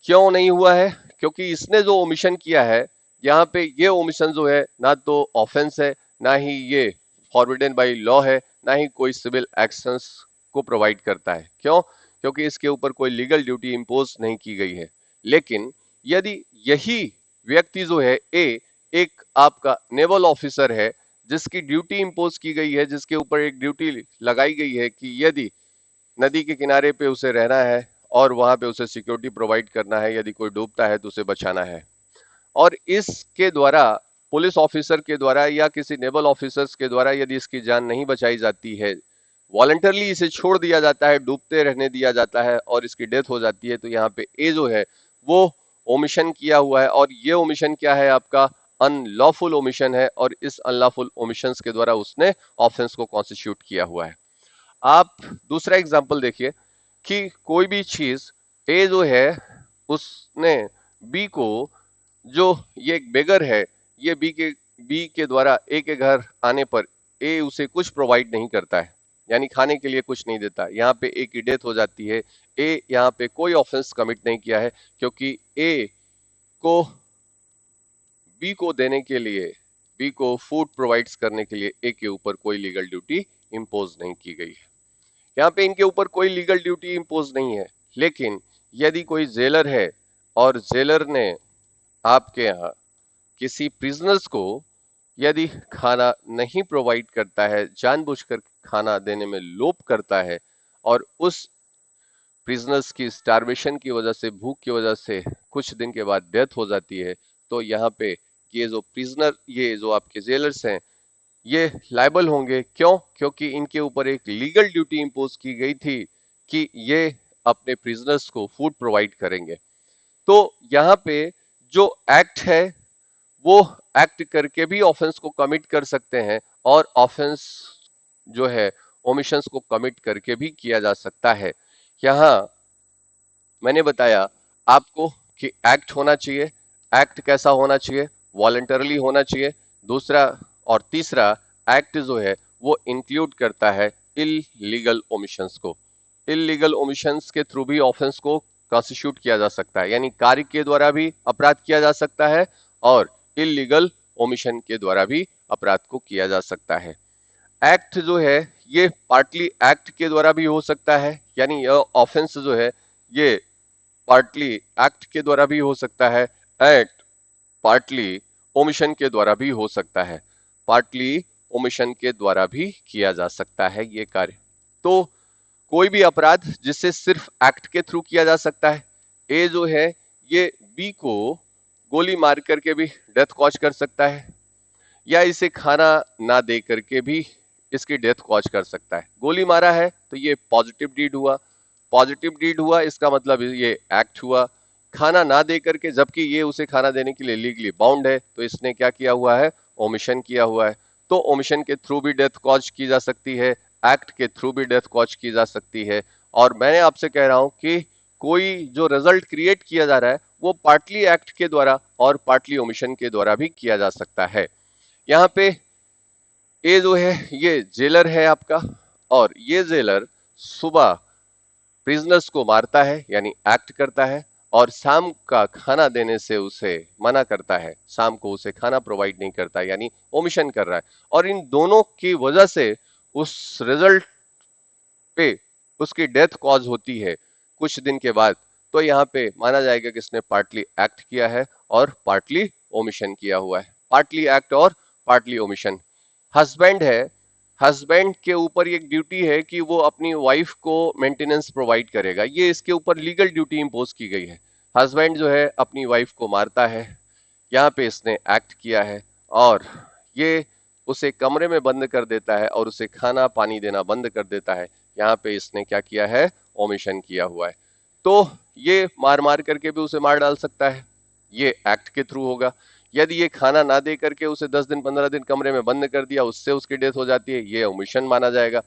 क्यों नहीं हुआ है, क्योंकि इसने जो ओमिशन किया है, यहाँ पे ये ओमिशन जो है ना तो ऑफेंस है, ना ही ये फॉरबिडन बाय लॉ है, ना ही कोई सिविल एक्शंस को प्रोवाइड करता है। क्यों, क्योंकि इसके ऊपर कोई लीगल ड्यूटी इंपोज नहीं की गई है। लेकिन यदि यही व्यक्ति जो है ए, एक आपका नेवल ऑफिसर है जिसकी ड्यूटी इंपोज की गई है, जिसके ऊपर एक ड्यूटी लगाई गई है कि यदि नदी के किनारे पे उसे रहना है और वहां पे उसे सिक्योरिटी प्रोवाइड करना है, यदि कोई डूबता है तो उसे बचाना है, और इसके द्वारा पुलिस ऑफिसर के द्वारा या किसी नेवल ऑफिसर्स के द्वारा यदि इसकी जान नहीं बचाई जाती है, वॉलंटरली इसे छोड़ दिया जाता है, डूबते रहने दिया जाता है और इसकी डेथ हो जाती है, तो यहाँ पे ए जो है वो ओमिशन किया हुआ है। और ये ओमिशन क्या है आपका, अनलॉफुल ओमिशन है और इस अनलॉफुल ओमिशंस के द्वारा उसने ऑफेंस को कॉन्स्टिट्यूट किया हुआ है। आप दूसरा एग्जांपल देखिए कि कोई भी चीज ए जो है उसने बी को, जो ये एक बेगर है, ये बी के द्वारा ए के घर आने पर ए उसे कुछ प्रोवाइड नहीं करता है, यानी खाने के लिए कुछ नहीं देता। यहाँ पे ए की डेथ हो जाती है। ए यहाँ पे कोई ऑफेंस कमिट नहीं किया है क्योंकि ए को बी को देने के लिए, बी को फूड प्रोवाइड्स करने के लिए ए के ऊपर कोई लीगल ड्यूटी इंपोज नहीं की गई है। यहाँ पे इनके ऊपर कोई लीगल ड्यूटी इंपोज नहीं है। लेकिन यदि कोई जेलर है और जेलर ने आपके यहाँ किसी प्रिजनर्स को यदि खाना नहीं प्रोवाइड करता है, जानबूझकर खाना देने में लोभ करता है और उस प्रिजनर्स की स्टारवेशन की वजह से, भूख की वजह से कुछ दिन के बाद डेथ हो जाती है, तो यहाँ पे ये जो प्रिजनर, ये जो आपके जेलर्स हैं, ये लायबल होंगे। क्यों? क्योंकि इनके ऊपर एक लीगल ड्यूटी इंपोज की गई थी कि ये अपने प्रिजनर्स को फूड प्रोवाइड करेंगे। तो यहाँ पे जो एक्ट है वो एक्ट करके भी ऑफेंस को कमिट कर सकते हैं और ऑफेंस जो है ओमिशंस को कमिट करके भी किया जा सकता है। यहाँ मैंने बताया आपको कि एक्ट होना चाहिए। एक्ट कैसा होना चाहिए? वॉलंटरली होना चाहिए। दूसरा और तीसरा, एक्ट जो है वो इंक्लूड करता है इलीगल ओमिशंस को। इलीगल ओमिशंस के थ्रू भी ऑफेंस को कॉन्स्टिट्यूट किया जा सकता है, यानी कार्य के द्वारा भी अपराध किया जा सकता है और इलीगल ओमिशन के द्वारा भी अपराध को किया जा सकता है। एक्ट जो है ये पार्टली एक्ट के द्वारा भी हो सकता है, यानी यह ऑफेंस जो है ये पार्टली एक्ट के द्वारा भी हो सकता है, एक्ट पार्टली ओमिशन के द्वारा भी हो सकता है, पार्टली ओमिशन के द्वारा भी किया जा सकता है ये कार्य। तो कोई भी अपराध जिससे सिर्फ एक्ट के थ्रू किया जा सकता है। ए जो है ये बी को गोली मार करके भी डेथ कॉज कर सकता है, या इसे खाना ना दे करके भी इसकी डेथ कॉज कर सकता है। गोली मारा है तो ये पॉजिटिव डीड हुआ, पॉजिटिव डीड हुआ इसका मतलब ये एक्ट हुआ। खाना ना दे करके, जबकि ये उसे खाना देने के लिए लीगली बाउंड है, तो इसने क्या किया हुआ है? ओमिशन किया हुआ है। तो ओमिशन के थ्रू भी डेथ कॉज की जा सकती है, एक्ट के थ्रू भी डेथ कॉज की जा सकती है। और मैंने आपसे कह रहा हूं कि कोई जो रिजल्ट क्रिएट किया जा रहा है वो पार्टली एक्ट के द्वारा और पार्टली ओमिशन के द्वारा भी किया जा सकता है। यहाँ पे ए जो है ये जेलर है आपका, और ये जेलर सुबह प्रिजनर्स को मारता है, यानी एक्ट करता है, और शाम का खाना देने से उसे मना करता है, शाम को उसे खाना प्रोवाइड नहीं करता, यानी ओमिशन कर रहा है। और इन दोनों की वजह से उस रिजल्ट पे उसकी डेथ कॉज होती है कुछ दिन के बाद। तो यहाँ पे माना जाएगा कि इसने पार्टली एक्ट किया है और पार्टली ओमिशन किया हुआ है। पार्टली एक्ट और पार्टली ओमिशन। हस्बैंड है, हस्बैंड के ऊपर एक ड्यूटी है कि वो अपनी वाइफ को मेंटेनेंस प्रोवाइड करेगा, ये इसके ऊपर लीगल ड्यूटी इंपोज की गई है। हस्बैंड जो है अपनी वाइफ को मारता है, यहाँ पे इसने एक्ट किया है, और ये उसे कमरे में बंद कर देता है और उसे खाना पानी देना बंद कर देता है, यहाँ पे इसने क्या किया है? ओमिशन किया हुआ है। तो ये मार मार करके भी उसे मार डाल सकता है, ये एक्ट के थ्रू होगा। यदि ये खाना ना दे करके उसे 10 दिन 15 दिन कमरे में बंद कर दिया, उससे उसकी डेथ हो जाती है, ये ओमिशन माना जाएगा।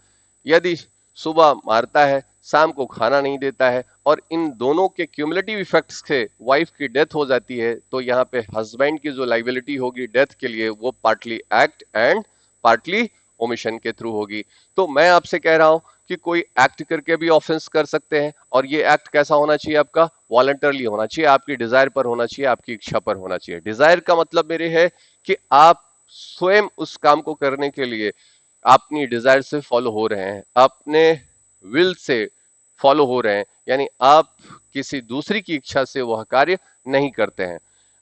यदि सुबह मारता है, शाम को खाना नहीं देता है, और इन दोनों के क्यूमुलेटिव इफेक्ट्स से वाइफ की डेथ हो जाती है, तो यहाँ पे हस्बैंड की जो लाइबिलिटी होगी डेथ के लिए वो partly act and partly omission के थ्रू होगी। तो मैं आपसे कह रहा हूं कि कोई एक्ट करके भी ऑफेंस कर सकते हैं, और ये एक्ट कैसा होना चाहिए? आपका वॉलंटरली होना चाहिए, आपकी डिजायर पर होना चाहिए, आपकी इच्छा पर होना चाहिए। डिजायर का मतलब मेरे है कि आप स्वयं उस काम को करने के लिए अपनी डिजायर से फॉलो हो रहे हैं, अपने विल से फॉलो हो रहे हैं, यानी आप किसी दूसरी की इच्छा से वह कार्य नहीं करते हैं।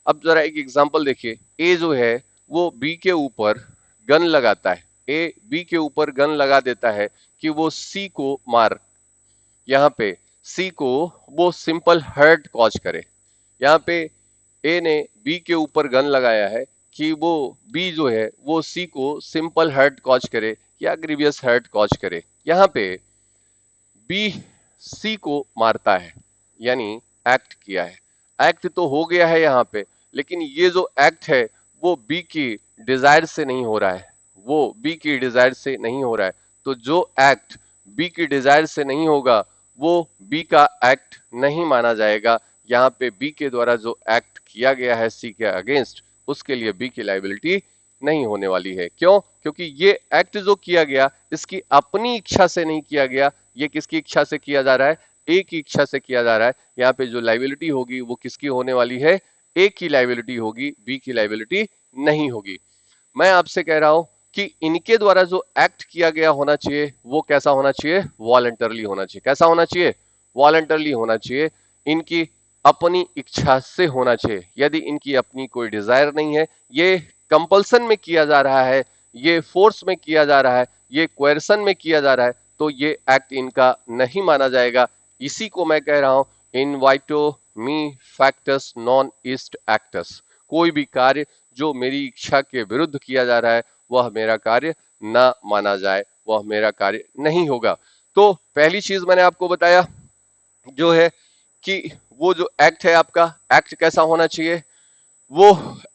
अब जरा एक एग्जांपल देखिए। ए जो है वो बी के ऊपर गन लगाता है, ए बी के ऊपर गन लगा देता है कि वो सी को मार, यहाँ पे सी को वो सिंपल हर्ट कॉज करे। यहाँ पे ए ने बी के ऊपर गन लगाया है कि वो बी जो है वो सी को सिंपल हर्ट कॉज करे या ग्रीवियस हर्ट कॉज करे। यहाँ पे बी सी को मारता है, यानी एक्ट किया है। एक्ट तो हो गया है यहाँ पे, लेकिन ये जो एक्ट है वो बी की डिजायर से नहीं हो रहा है, वो बी की डिजायर से नहीं हो रहा है। तो जो एक्ट बी की डिजायर से नहीं होगा वो बी का एक्ट नहीं माना जाएगा। यहाँ पे बी के द्वारा जो एक्ट किया गया है सी के अगेंस्ट, उसके लिए बी की लाइबिलिटी नहीं होने वाली है। क्यों? क्योंकि ये एक्ट जो किया गया इसकी अपनी इच्छा से नहीं किया गया, ये किसकी इच्छा से किया जा रहा है? ए की इच्छा से किया जा रहा है। यहाँ पे जो लाइबिलिटी होगी वो किसकी होने वाली है? ए की लाइबिलिटी होगी, बी की लाइबिलिटी नहीं होगी। मैं आपसे कह रहा हूं कि इनके द्वारा जो एक्ट किया गया होना चाहिए वो कैसा होना चाहिए? वॉलंटरली होना चाहिए। कैसा होना चाहिए? वॉलंटरली होना चाहिए। इनकी अपनी इच्छा से होना चाहिए। यदि इनकी अपनी कोई डिजायर नहीं है, ये कंपल्सन में किया जा रहा है, ये फोर्स में किया जा रहा है, ये क्वेरसन में किया जा रहा है, तो ये एक्ट इनका नहीं माना जाएगा। इसी को मैं कह रहा हूं इनवाइटो me factus non est acts. कोई भी कार्य जो मेरी इच्छा के विरुद्ध किया जा रहा है वह मेरा कार्य ना माना जाए, वह मेरा कार्य नहीं होगा। तो पहली चीज मैंने आपको बताया जो है कि वो जो एक्ट है आपका, एक्ट कैसा होना चाहिए? वो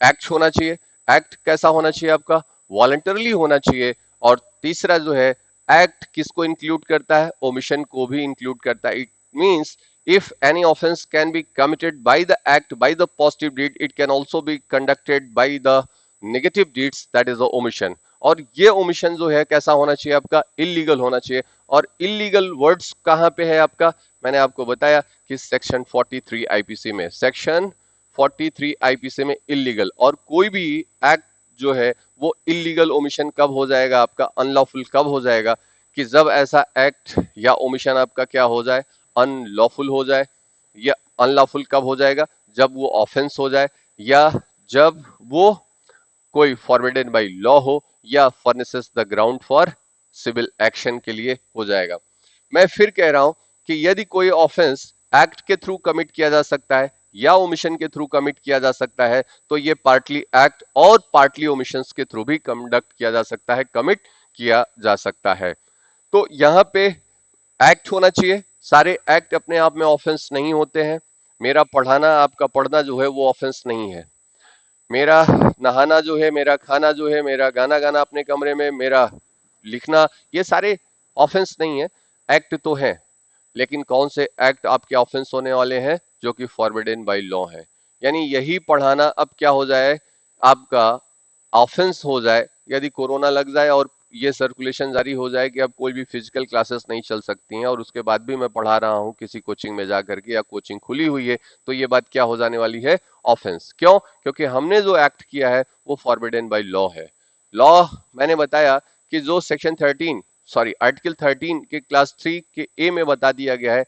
एक्ट होना चाहिए। एक्ट कैसा होना चाहिए आपका? वॉलंटरली होना चाहिए। और तीसरा जो है, एक्ट किसको इंक्लूड करता है? ओमिशन को भी इंक्लूड करता है। It means if any offense can be committed by the act by the positive deed, it can also be conducted by the negative deeds, that is the omission। और ये omission जो है कैसा होना चाहिए आपका? इलीगल होना चाहिए। और इलीगल वर्ड्स कहां पे है आपका? मैंने आपको बताया कि सेक्शन 43 आईपीसी में, सेक्शन 43 आईपीसी में इलीगल। और कोई भी एक्ट जो है वो इलीगल ओमिशन कब हो जाएगा आपका? अनलॉफुल कब हो जाएगा? कि जब ऐसा एक्ट या ओमिशन आपका क्या हो जाए? अनलॉफुल हो जाए। या अनलॉफुल कब हो जाएगा? जब वो ऑफेंस हो जाए, या जब वो कोई फॉरबिडन बाय लॉ हो, या furnishes the ground for civil action के लिए हो जाएगा। मैं फिर कह रहा हूं कि यदि कोई ऑफेंस एक्ट के थ्रू कमिट किया जा सकता है या ओमिशन के थ्रू कमिट किया जा सकता है, तो ये पार्टली एक्ट और पार्टली ओमिशंस के थ्रू भी कंडक्ट किया जा सकता है, कमिट किया जा सकता है। तो यहां पे एक्ट होना चाहिए। सारे एक्ट अपने आप में ऑफेंस नहीं होते हैं। मेरा पढ़ाना, आपका पढ़ना जो है वो ऑफेंस नहीं है। मेरा नहाना जो है, मेरा खाना जो है, मेरा गाना गाना अपने कमरे में, मेरा लिखना, ये सारे ऑफेंस नहीं है, एक्ट तो है। लेकिन कौन से एक्ट आपके ऑफेंस होने वाले हैं? जो कि फॉरबिडन बाय लॉ है। यानी यही पढ़ाना अब क्या हो जाए आपका? ऑफेंस हो जाए। यदि कोरोना लग जाए और ये सर्कुलेशन जारी हो जाए कि अब कोई भी फिजिकल क्लासेस नहीं चल सकती हैं और उसके बाद भी मैं पढ़ा रहा हूं किसी कोचिंग में जाकर के, या कोचिंग खुली हुई है, तो ये बात क्या हो जाने वाली है? ऑफेंस। क्यों? क्योंकि हमने जो एक्ट किया है वो फॉरबिडन बाय लॉ है। लॉ, मैंने बताया कि जो सेक्शन 13, सॉरी आर्टिकल 13 के क्लास 3 के ए में बता दिया गया है,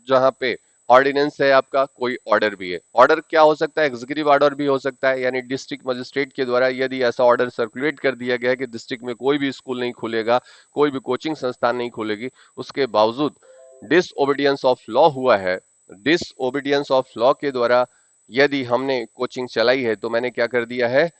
जहां पे ऑर्डिनेंस है आपका, कोई ऑर्डर भी है। ऑर्डर क्या हो सकता है? एग्जीक्यूटिव ऑर्डर भी हो सकता है। यानी डिस्ट्रिक्ट मजिस्ट्रेट के द्वारा यदि ऐसा ऑर्डर सर्कुलेट कर दिया गया है कि डिस्ट्रिक्ट में कोई भी स्कूल नहीं खुलेगा, कोई भी कोचिंग संस्थान नहीं खुलेगी, उसके बावजूद डिसओबीडियंस ऑफ लॉ हुआ है, डिसओबीडियंस ऑफ लॉ के द्वारा यदि हमने कोचिंग चलाई है, तो मैंने क्या कर दिया है?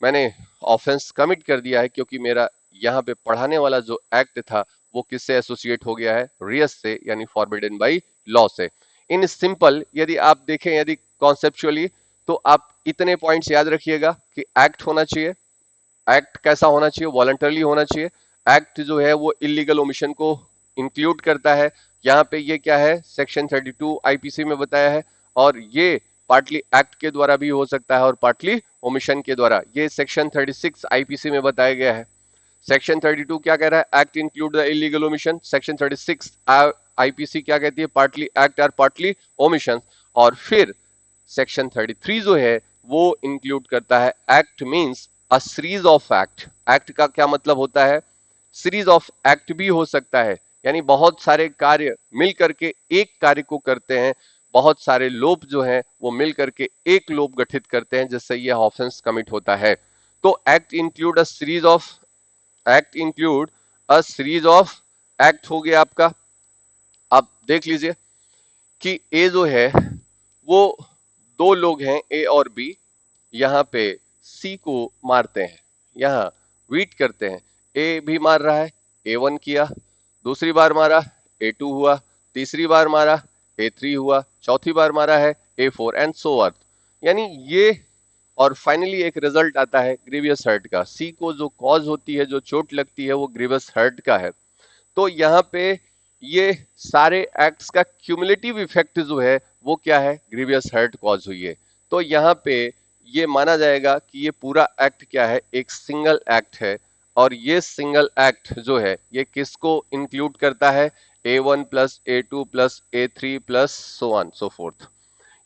मैंने ऑफेंस कमिट कर दिया है, क्योंकि मेरा यहाँ पे पढ़ाने वाला जो एक्ट था वो किससे एसोसिएट हो गया है? रियस से, यानी फॉरबिडन बाय लॉ से। इन सिंपल यदि आप देखें, यदि कॉन्सेप्चुअली, तो आप इतने पॉइंट्स याद रखिएगा कि एक्ट होना चाहिए। एक्ट कैसा होना चाहिए? वॉलंटरली होना चाहिए। एक्ट जो है वो इलीगल ओमिशन को इंक्लूड करता है। यहाँ पे ये क्या है? सेक्शन 32 आईपीसी में बताया है। और ये पार्टली एक्ट के द्वारा भी हो सकता है और पार्टली ओमिशन के द्वारा। ये सेक्शन 36 आईपीसी में बताया गया है। सेक्शन 32 क्या कह रहा है? Act include the illegal omission. Section 36 IPC क्या कहती है? पार्टली एक्ट और पार्टली ओमिशन। और फिर सेक्शन 33 जो है वो इंक्लूड करता है act means a series of act. Act का क्या मतलब होता है? सीरीज ऑफ एक्ट भी हो सकता है, यानी बहुत सारे कार्य मिल करके एक कार्य को करते हैं। बहुत सारे लोग जो हैं वो मिल करके एक लोग गठित करते हैं, जिससे यह ऑफेंस कमिट होता है। तो act include a series of, act include a series of act हो गया आपका। आप देख लीजिए कि ए जो है वो दो लोग हैं, ए और बी, यहाँ पे सी को मारते हैं, यहाँ वीट करते हैं। ए भी मार रहा है, A1 किया, दूसरी बार मारा A2 हुआ, तीसरी बार मारा A3 हुआ, चौथी बार मारा है A4 एंड सो अर्थ। यानी ये और फाइनली एक रिजल्ट आता है ग्रीवियस हर्ट का। सी को जो कॉज होती है, जो चोट लगती है, वो ग्रीवियस हर्ट का है। तो यहाँ पे ये सारे एक्ट्स का क्यूमुलेटिव इफेक्ट जो है वो क्या है, ग्रीवियस हर्ट कॉज हुई है। तो यहाँ पे ये माना जाएगा कि ये पूरा एक्ट क्या है, एक सिंगल एक्ट है। और ये सिंगल एक्ट जो है ये किसको इंक्लूड करता है, A1 plus A2 plus A3 plus so on so fourth.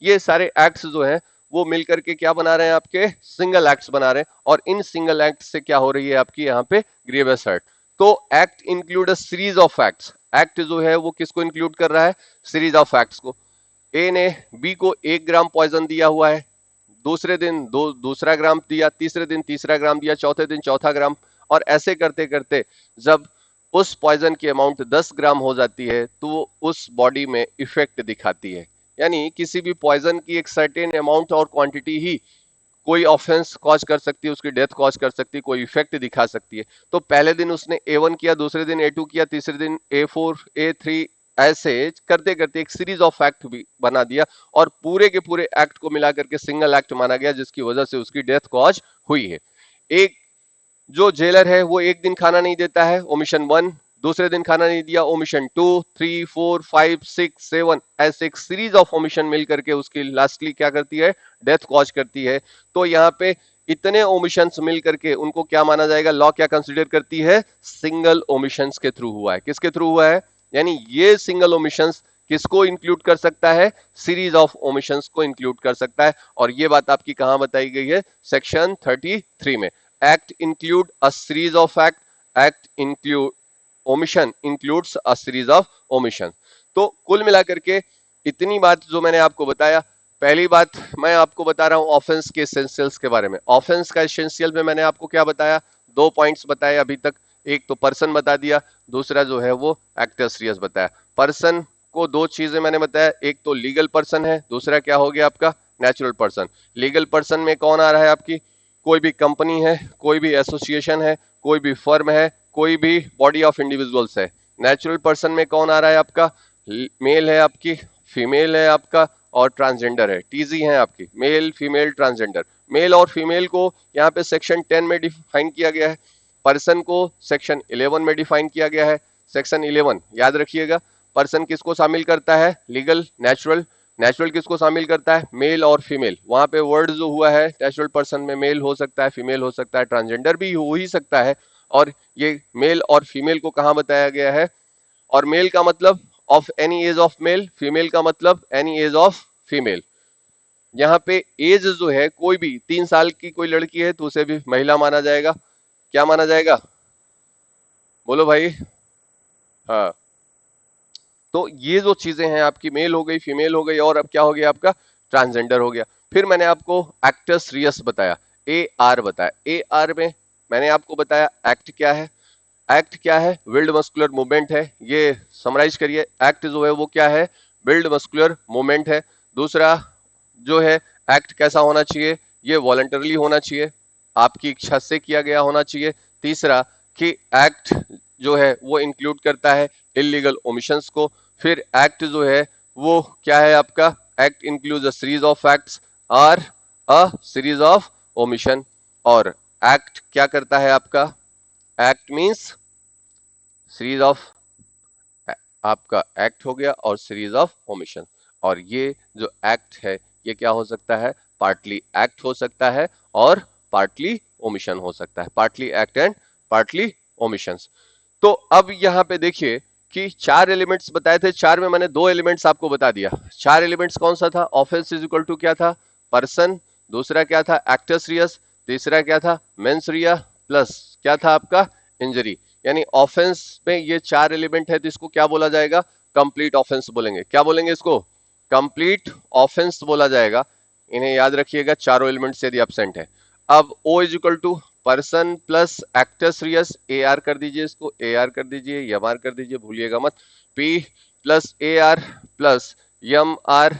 ये सारे एक्ट्स जो हैं वो मिलकर के क्या बना रहे हैं, आपके सिंगल एक्ट्स बना रहे हैं। और इन सिंगल एक्ट से क्या हो रही है आपकी यहाँ पे ग्रीवियस हर्ट। तो act include a series of acts. Act जो है वो किसको इंक्लूड कर रहा है, सीरीज ऑफ एक्ट्स को। ए ने बी को 1 ग्राम पॉइजन दिया हुआ है, दूसरे दिन दूसरा ग्राम दिया, तीसरे दिन तीसरा ग्राम दिया, चौथे दिन चौथा ग्राम। और ऐसे करते करते जब उस पॉइजन की अमाउंट 10 ग्राम हो जाती है तो वो उस बॉडी में इफेक्ट दिखाती है। यानी किसी भी पॉइजन की एक सर्टेन अमाउंट और क्वांटिटी ही कोई ऑफेंस कॉज कर सकती है, उसकी डेथ कॉज कर सकती है, कोई इफेक्ट दिखा सकती है। तो पहले दिन उसने A1 किया, दूसरे दिन A2 किया, तीसरे दिन A4 A3, ऐसे करते करते एक सीरीज ऑफ एक्ट भी बना दिया और पूरे के पूरे एक्ट को मिला करके सिंगल एक्ट माना गया, जिसकी वजह से उसकी डेथ कॉज हुई है। एक जो जेलर है वो एक दिन खाना नहीं देता है, ओमिशन 1, दूसरे दिन खाना नहीं दिया, ओमिशन 2, 3, 4, 5, 6, 7, ऐसे एक सीरीज ऑफ ओमिशन मिल करके उसकी लास्टली क्या करती है, डेथ कॉज करती है। तो यहाँ पे इतने ओमिशंस मिल करके उनको क्या माना जाएगा, लॉ क्या कंसीडर करती है, सिंगल ओमिशंस के थ्रू हुआ है। किसके थ्रू हुआ है, यानी ये सिंगल ओमिशंस किसको इंक्लूड कर सकता है, सीरीज ऑफ ओमिशंस को इंक्लूड कर सकता है। और ये बात आपकी कहां बताई गई है, सेक्शन 33 में। act include a series of act include omission includes a series of omission। तो कुल मिलाकर के इतनी बात जो मैंने आपको बताया, पहली बात मैं आपको बता रहा हूं ऑफेंस के एसेंशियल्स के बारे में। ऑफेंस का एसेंशियल में मैंने आपको क्या बताया, 2 पॉइंट्स बताए अभी तक। एक तो पर्सन बता दिया, दूसरा जो है वो एक्टर सीरियस बताया। पर्सन को 2 चीजें मैंने बताया, एक तो लीगल पर्सन है, दूसरा क्या हो गया आपका, नेचुरल पर्सन। लीगल पर्सन में कौन आ रहा है आपकी, कोई भी कंपनी है, कोई भी एसोसिएशन है, कोई भी फर्म है, कोई भी बॉडी ऑफ इंडिविजुअल्स है। नेचुरल पर्सन में कौन आ रहा है आपका, मेल है आपकी, फीमेल है आपका, और ट्रांसजेंडर है, टीजी है आपकी, मेल फीमेल ट्रांसजेंडर। मेल और फीमेल को यहाँ पे सेक्शन 10 में डिफाइन किया गया है, पर्सन को सेक्शन 11 में डिफाइन किया गया है। सेक्शन 11 याद रखिएगा, पर्सन किसको शामिल करता है, लीगल नेचुरल। नेचुरल किसको शामिल करता है, मेल और फीमेल। वहां पे वर्ड जो हुआ है नेचुरल पर्सन में, मेल हो सकता है, फीमेल हो सकता है, ट्रांसजेंडर भी हो ही सकता है। और ये मेल और फीमेल को कहां बताया गया है, और मेल का मतलब of any as of male, female का मतलब एनी एज ऑफ फीमेल। यहाँ पे एज जो है, कोई भी 3 साल की कोई लड़की है तो उसे भी महिला माना जाएगा। क्या माना जाएगा, बोलो भाई। हाँ, तो ये जो चीजें हैं आपकी, मेल हो गई, फीमेल हो गई, और अब क्या हो गया आपका, ट्रांसजेंडर हो गया। फिर मैंने आपको एक्टस रियस बताया, AR बताया। AR में मैंने आपको बताया एक्ट क्या है। एक्ट क्या है, बिल्ड मस्कुलर मूवमेंट है। ये समराइज करिए, एक्ट जो है वो क्या है, बिल्ड मस्कुलर मूवमेंट है। दूसरा जो है, एक्ट कैसा होना चाहिए, ये वॉलंटरली होना चाहिए, आपकी इच्छा से किया गया होना चाहिए। तीसरा कि एक्ट जो है वो इंक्लूड करता है इलीगल ओमिशंस को। फिर एक्ट जो है वो क्या है आपका, act includes a series of acts और अ सीरीज ऑफ ओमिशन। और एक्ट क्या करता है आपका, एक्ट मींस सीरीज ऑफ, आपका एक्ट हो गया और सीरीज ऑफ ओमिशन। और ये जो एक्ट है ये क्या हो सकता है, पार्टली एक्ट हो सकता है और पार्टली ओमिशन हो सकता है, partly act and partly omissions. तो अब यहाँ पे देखिए कि 4 एलिमेंट्स बताए थे, 4 में मैंने 2 एलिमेंट्स आपको बता दिया। 4 एलिमेंट्स कौन सा था, ऑफेंस इज इक्वल टू क्या था, पर्सन, दूसरा क्या था, एक्टस रियस, तीसरा क्या था, मेंस रिया, प्लस क्या था आपका, इंजरी। यानी ऑफेंस में ये 4 एलिमेंट है तो इसको क्या बोला जाएगा, कंप्लीट ऑफेंस बोलेंगे। क्या बोलेंगे इसको, कंप्लीट ऑफेंस बोला जाएगा। इन्हें याद रखिएगा, चारों एलिमेंट्स यदि एब्सेंट है। अब O is equal to person plus actus reus, AR कर दीजिए, इसको AR कर दीजिए, MR कर दीजिए, भूलिएगा मत। P plus AR plus MR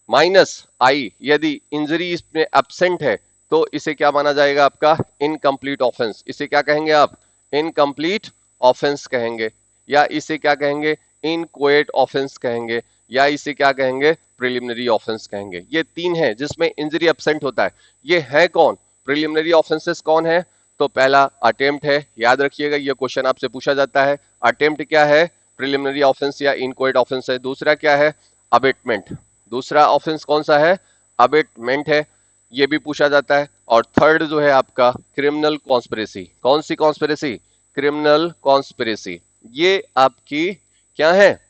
minus I, यदि इंजरी इसमें एब्सेंट है तो इसे क्या माना जाएगा आपका, इनकम्प्लीट ऑफेंस। इसे क्या कहेंगे आप, इनकम्प्लीट ऑफेंस कहेंगे, या इसे क्या कहेंगे, इनकोएट ऑफेंस कहेंगे, या इसे क्या कहेंगे, प्रिलिमिनरी ऑफेंस कहेंगे। ये तीन है जिसमें इंजरी एब्सेंट होता है। ये है कौन, प्रिलिमिनरी ऑफेंसेस कौन है? तो पहला अटेम्प्ट है, याद रखिएगा ये क्वेश्चन आपसे पूछा जाता है। अटेम्प्ट क्या है, प्रिलिमिनरी ऑफेंस या इनकोएट ऑफेंस है। दूसरा क्या है, अबेटमेंट। दूसरा ऑफेंस कौन सा है, अबेटमेंट है, ये भी पूछा जाता है। और थर्ड जो है आपका क्रिमिनल कॉन्स्पिरेसी। कौन सी कॉन्स्पिरेसी, क्रिमिनल कॉन्स्पिरेसी। ये आपकी क्या है,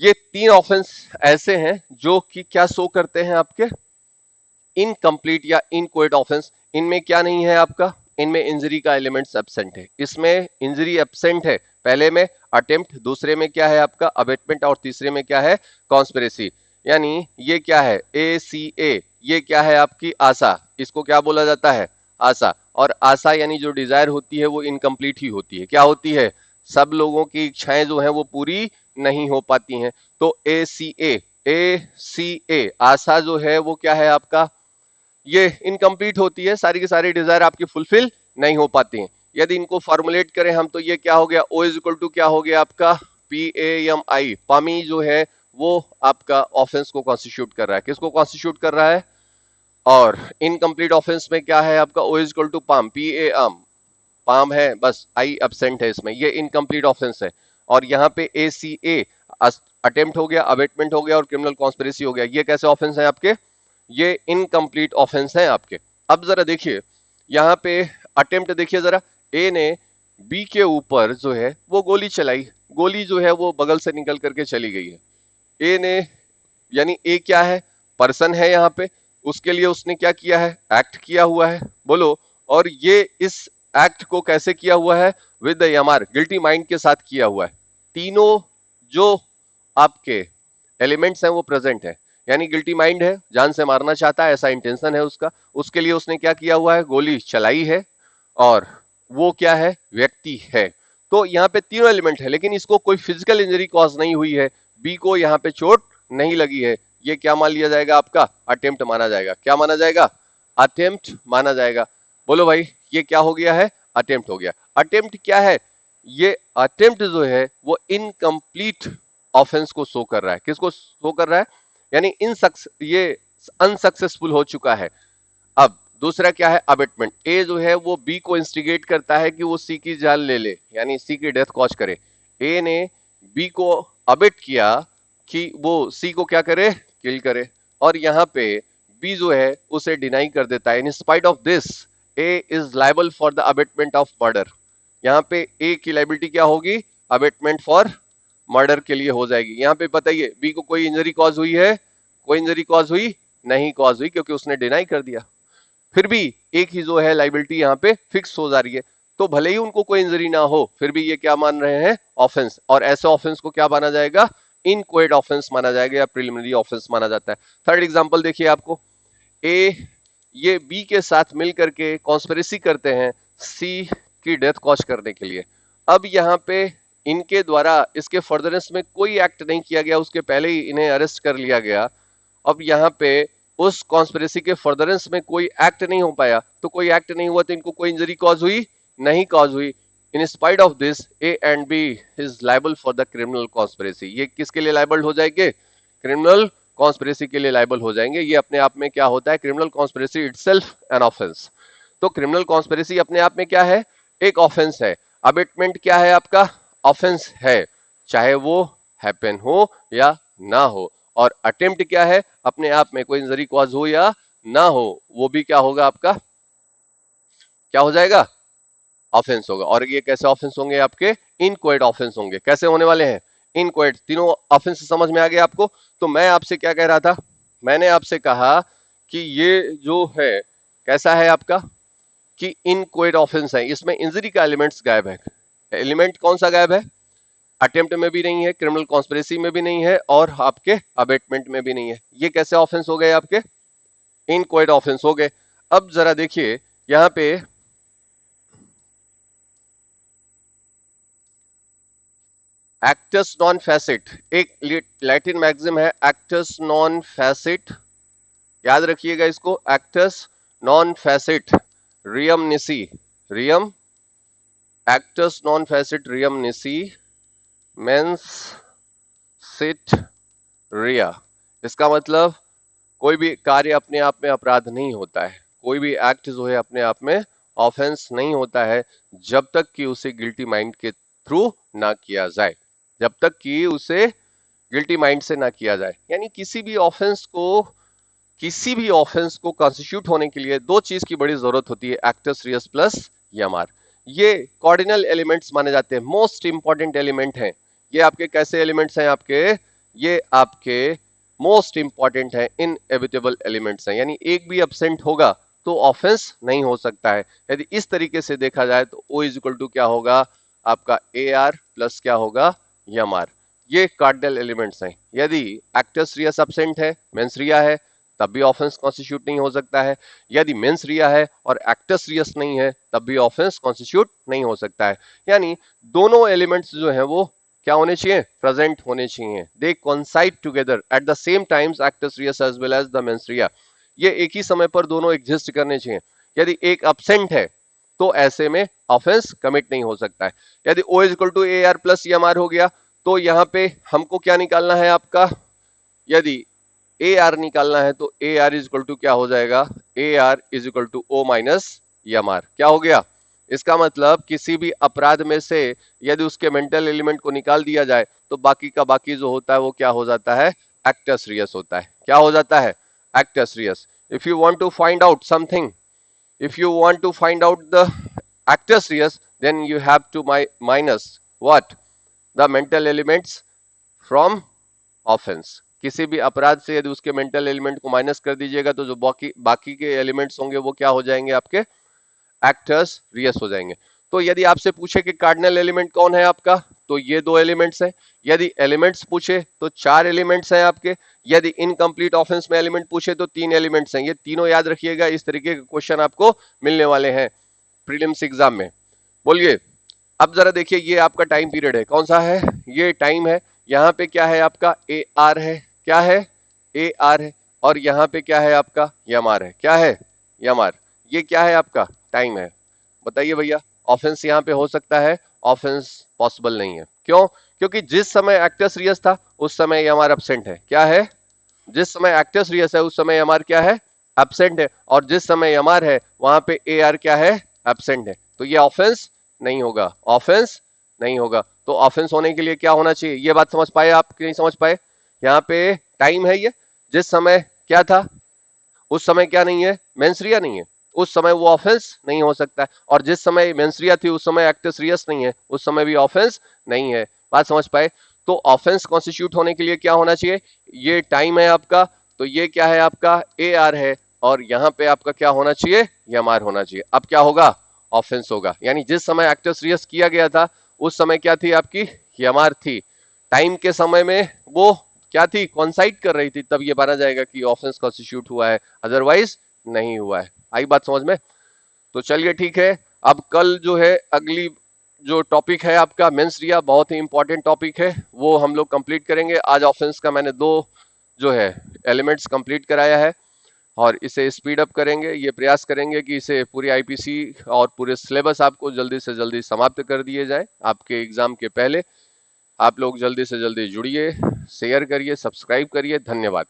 ये तीन ऑफेंस ऐसे हैं जो कि क्या शो करते हैं आपके, इनकम्प्लीट या इनकोएट ऑफेंस। इनमें क्या नहीं है आपका, इनमें इंजरी का एलिमेंट्स एब्सेंट है। इसमें इंजरी एब्सेंट है, पहले में अटेम्प्ट, दूसरे में क्या है आपका अबेटमेंट, और तीसरे में क्या है, कॉन्स्पिरेसी। यानी ये क्या है, ACA, ये क्या है आपकी आशा, इसको क्या बोला जाता है, आशा। और आशा यानी जो डिजायर होती है वो इनकम्प्लीट ही होती है। क्या होती है, सब लोगों की इच्छाएं जो हैं वो पूरी नहीं हो पाती हैं। तो ACA आशा जो है वो क्या है आपका, ये इनकम्प्लीट होती है, सारी की सारी डिजायर आपकी फुलफिल नहीं हो पाती हैं। यदि इनको फॉर्मुलेट करें हम तो ये क्या हो गया, O इज इक्वल टू क्या हो गया आपका, PAMI, पामी जो है वो आपका ऑफेंस को कॉन्स्टिट्यूट कर रहा है। किसको कॉन्स्टिट्यूट कर रहा है, और इनकम्प्लीट ऑफेंस में क्या है आपका, O is equal to PAM, PAM, PAM है, बस आई एब्सेंट है इसमें, ये इनकम्प्लीट ऑफेंस है। और यहाँ पे ACA अटेम्प्ट हो गया, अबेटमेंट हो गया, और क्रिमिनल कॉन्स्पिरेसी हो गया। ये कैसे ऑफेंस है आपके, ये इनकम्प्लीट ऑफेंस है आपके। अब जरा देखिए यहाँ पे अटेम्प्ट देखिए जरा, ए ने बी के ऊपर जो है वो गोली चलाई, गोली जो है वो बगल से निकल करके चली गई है। ए ने, यानी ए क्या है, पर्सन है यहाँ पे, उसके लिए उसने क्या किया है, एक्ट किया हुआ है, बोलो। और ये इस एक्ट को कैसे किया हुआ है, with the MR, guilty mind के साथ किया हुआ है। तीनों जो आपके एलिमेंट्स हैं वो प्रेजेंट है। यानी गिल्टी माइंड है, जान से मारना चाहता है, ऐसा इंटेंशन है उसका, उसके लिए उसने क्या किया हुआ है, गोली चलाई है, और वो क्या है, व्यक्ति है। तो यहाँ पे तीनों एलिमेंट है, लेकिन इसको कोई फिजिकल इंजरी कॉज नहीं हुई है, बी को यहाँ पे चोट नहीं लगी है। ये क्या मान लिया जाएगा आपका, अटेम्प्ट माना जाएगा। क्या माना जाएगा, अटेम्प्ट माना जाएगा। बोलो भाई ये क्या हो गया है, अटेम्प्ट हो गया। अटेम्प्ट क्या है, ये अटेम्प्ट जो है वो इनकम्प्लीट ऑफेंस को शो कर रहा है। किसको शो कर रहा है, यानी ये अनसक्सेसफुल हो चुका है। अब दूसरा क्या है, अबेटमेंट। ए जो है वो बी को इंस्टिगेट करता है कि वो सी की जान ले ले, यानी सी की डेथ कॉज करे। ए ने बी को अबेट किया कि वो सी को क्या करे, किल करे। और यहाँ पे बी जो है उसे डिनाई कर देता है। In spite of this A is liable for the abetment of murder. यहाँ पे ए की लाइबिलिटी क्या होगी, अबेटमेंट फॉर मर्डर के लिए हो जाएगी। यहाँ पे बताइए बी को कोई इंजरी कॉज हुई है, कोई इंजरी कॉज हुई नहीं, कॉज हुई क्योंकि उसने डिनाई कर दिया। फिर भी एक ही जो है लाइबिलिटी यहाँ पे फिक्स हो जा रही है। तो भले ही उनको कोई इंजरी ना हो, फिर भी ये क्या मान रहे हैं, ऑफेंस। और ऐसे ऑफेंस को क्या माना जाएगा, इनकोएड ऑफेंस माना जाएगा, या प्रिलिमिनरी ऑफेंस माना जाता है। थर्ड एग्जांपल देखिए आपको, ए ये बी के साथ मिल करके कॉन्स्पिरेसी करते हैं सी की डेथ कॉज करने के लिए। अब यहाँ पे इनके द्वारा इसके फर्दरेंस में कोई एक्ट नहीं किया गया, उसके पहले ही इन्हें अरेस्ट कर लिया गया। अब यहाँ पे उस कॉन्स्पिरेसी के फर्दरेंस में कोई एक्ट नहीं हो पाया, तो कोई एक्ट नहीं हुआ तो इनको कोई इंजरी कॉज हुई नहीं, कॉज हुई। In spite of this A and B is liable for the criminal conspiracy. ये किसके लिए लाइबल हो जाएंगे, क्रिमिनल कॉन्स्पिरेसी के लिए लाइबल हो जाएंगे। ये अपने आप में क्या होता है, criminal conspiracy itself N offence. तो क्रिमिनल कॉन्स्पिरेसी अपने आप में क्या है, एक ऑफेंस है। अबेटमेंट क्या है आपका, ऑफेंस है, चाहे वो हैपन हो या ना हो। और अटेम्प्ट क्या है, अपने आप में कोई इंजरी कॉज हो या ना हो, वो भी क्या होगा आपका, क्या हो जाएगा, ऑफेंस होगा। और ये कैसे ऑफेंस होंगे आपके, इनक्वाइट ऑफेंस होंगे। कैसे होने वाले हैं, इनक्वाइट। तीनों ऑफेंस समझ में आ गया आपको। तो मैं आपसे क्या कह रहा था, मैंने आपसे कहा कि ये जो है कैसा है आपका, कि इनक्वाइट ऑफेंस है, इसमें इंजरी का एलिमेंट्स गायब है। एलिमेंट कौन सा गायब है, अटेम्प्ट में भी नहीं है, क्रिमिनल कॉन्स्पिरेसी में भी नहीं है, और आपके अबेटमेंट में भी नहीं है। ये कैसे ऑफेंस हो गए आपके, इनक्वाइट ऑफेंस हो गए। अब जरा देखिए यहां पे एक्टस नॉन फैसिट, एक लैटिन मैक्सिम है, एक्टस नॉन फैसिट, याद रखिएगा इसको, acts non फैसिट रियम निसी, रियम, acts non फैसिट रियम निसी mains seat रिया। इसका मतलब कोई भी कार्य अपने आप में अपराध नहीं होता है, कोई भी एक्ट जो है अपने आप में ऑफेंस नहीं होता है, जब तक कि उसे गिल्टी माइंड के थ्रू ना किया जाए, जब तक कि उसे गिल्टी माइंड से ना किया जाए। यानी किसी भी ऑफेंस को कॉन्स्टिट्यूट होने के लिए दो चीज की बड़ी जरूरत होती है, एक्टस रियस प्लस यमआर। ये कॉर्डिनल एलिमेंट्स माने जाते हैं, मोस्ट इंपॉर्टेंट एलिमेंट हैं। ये आपके कैसे एलिमेंट्स हैं आपके, ये आपके मोस्ट इंपॉर्टेंट है, इनएविटेबल एलिमेंट्स हैं। यानी एक भी एब्सेंट होगा तो ऑफेंस नहीं हो सकता है। यदि इस तरीके से देखा जाए तो O इज इक्वल टू क्या होगा आपका ए आर प्लस क्या होगा यम आर। ये कार्डिनल एलिमेंट्स हैं। यदि एक्टस रियस एब्सेंट है, मेंस रिया है, तब भी ऑफेंस कॉन्स्टिट्यूट नहीं हो सकता है। यदि मेंस रिया है और एक्टस रियस नहीं है तब भी ऑफेंस कॉन्स्टिट्यूट नहीं हो सकता है। यानी दोनों एलिमेंट्स जो हैं वो क्या होने चाहिए, प्रेजेंट होने चाहिए। They coincide together at the same times actus reus as well as the mens rea. ये एक ही समय पर दोनों एग्जिस्ट करने चाहिए। यदि एक एब्सेंट है तो ऐसे में ऑफेंस कमिट नहीं हो सकता है। यदि O is equal to A R plus M R हो गया तो यहां पे हमको क्या निकालना है आपका, यदि ए आर निकालना है तो A R is equal to क्या हो जाएगा, A R is equal to O minus M R. क्या हो गया, इसका मतलब किसी भी अपराध में से यदि उसके मेंटल एलिमेंट को निकाल दिया जाए तो बाकी का बाकी जो होता है वो क्या हो जाता है, एक्टस रियस होता है। क्या हो जाता है, actus reus. If you want to find out something, if you want to find out the actus reus, then you have to minus what, the mental elements from offense। किसी भी अपराध से यदि उसके मेंटल एलिमेंट को minus कर दीजिएगा तो जो बाकी बाकी के एलिमेंट्स होंगे वो क्या हो जाएंगे, आपके एक्टर्स रियस हो जाएंगे। तो यदि आपसे पूछे कि कार्डिनल एलिमेंट कौन है आपका, तो ये दो एलिमेंट्स हैं। यदि एलिमेंट्स पूछे तो चार एलिमेंट्स हैं आपके। यदि इनकम्प्लीट ऑफेंस में एलिमेंट पूछे तो तीन एलिमेंट्स हैं। ये तीनों याद रखिएगा, इस तरीके के क्वेश्चन आपको मिलने वाले हैं प्रीलिम्स एग्जाम में। बोलिए, अब जरा देखिए, ये आपका टाइम पीरियड है, कौन सा है, ये टाइम है। यहाँ पे क्या है आपका, ए आर है, क्या है, ए आर है। और यहाँ पे क्या है आपका, यम आर है, क्या है, यम आर। ये क्या है आपका, टाइम है। बताइए भैया, ऑफेंस यहाँ पे हो सकता है, ऑफेंस पॉसिबल नहीं है। क्यों, क्योंकि जिस समय एक्टस रियस था उस समय यम आर एब्सेंट है। क्या है, जिस समय एक्टस रियस है उस समय यम आर क्या है, एब्सेंट है। और जिस समय यम आर है वहां पे ए आर क्या है, एब्सेंट है। तो ये ऑफेंस नहीं होगा, ऑफेंस नहीं होगा। तो ऑफेंस होने के लिए क्या होना चाहिए, ये बात समझ पाए आप कि नहीं समझ पाए। यहाँ पे टाइम है, ये जिस समय क्या था उस समय क्या नहीं है, मेंसरिया नहीं है, उस समय वो ऑफेंस नहीं हो सकता है। और जिस समय मेंसरिया थी उस समय एक्टस रियस नहीं है, उस समय भी ऑफेंस नहीं है। बात समझ पाए। तो ऑफेंस कॉन्स्टिट्यूट होने के लिए क्या होना चाहिए, ये टाइम है आपका, तो ये क्या है आपका, ए आर है। और यहाँ पे आपका क्या होना चाहिए, एम आर होना चाहिए। अब क्या होगा, ऑफेंस होगा। यानी जिस समय एक्टस रियस किया गया था उस समय क्या थी आपकी, एम आर थी। टाइम के समय में वो क्या थी, कॉन्साइड कर रही थी, तब ये माना जाएगा कि ऑफेंस कॉन्स्टिट्यूट हुआ है, अदरवाइज नहीं हुआ है। आई बात समझ में। तो चलिए ठीक है, अब कल जो है अगली जो टॉपिक है आपका मेंस रिया, बहुत ही इंपॉर्टेंट टॉपिक है, वो हम लोग कंप्लीट करेंगे। आज ऑफेंस का मैंने दो जो है एलिमेंट्स कंप्लीट कराया है और इसे स्पीड अप करेंगे। ये प्रयास करेंगे कि इसे पूरी आईपीसी और पूरे सिलेबस आपको जल्दी से जल्दी समाप्त कर दिए जाए आपके एग्जाम के पहले। आप लोग जल्दी से जल्दी जुड़िए, शेयर करिए, सब्सक्राइब करिए। धन्यवाद।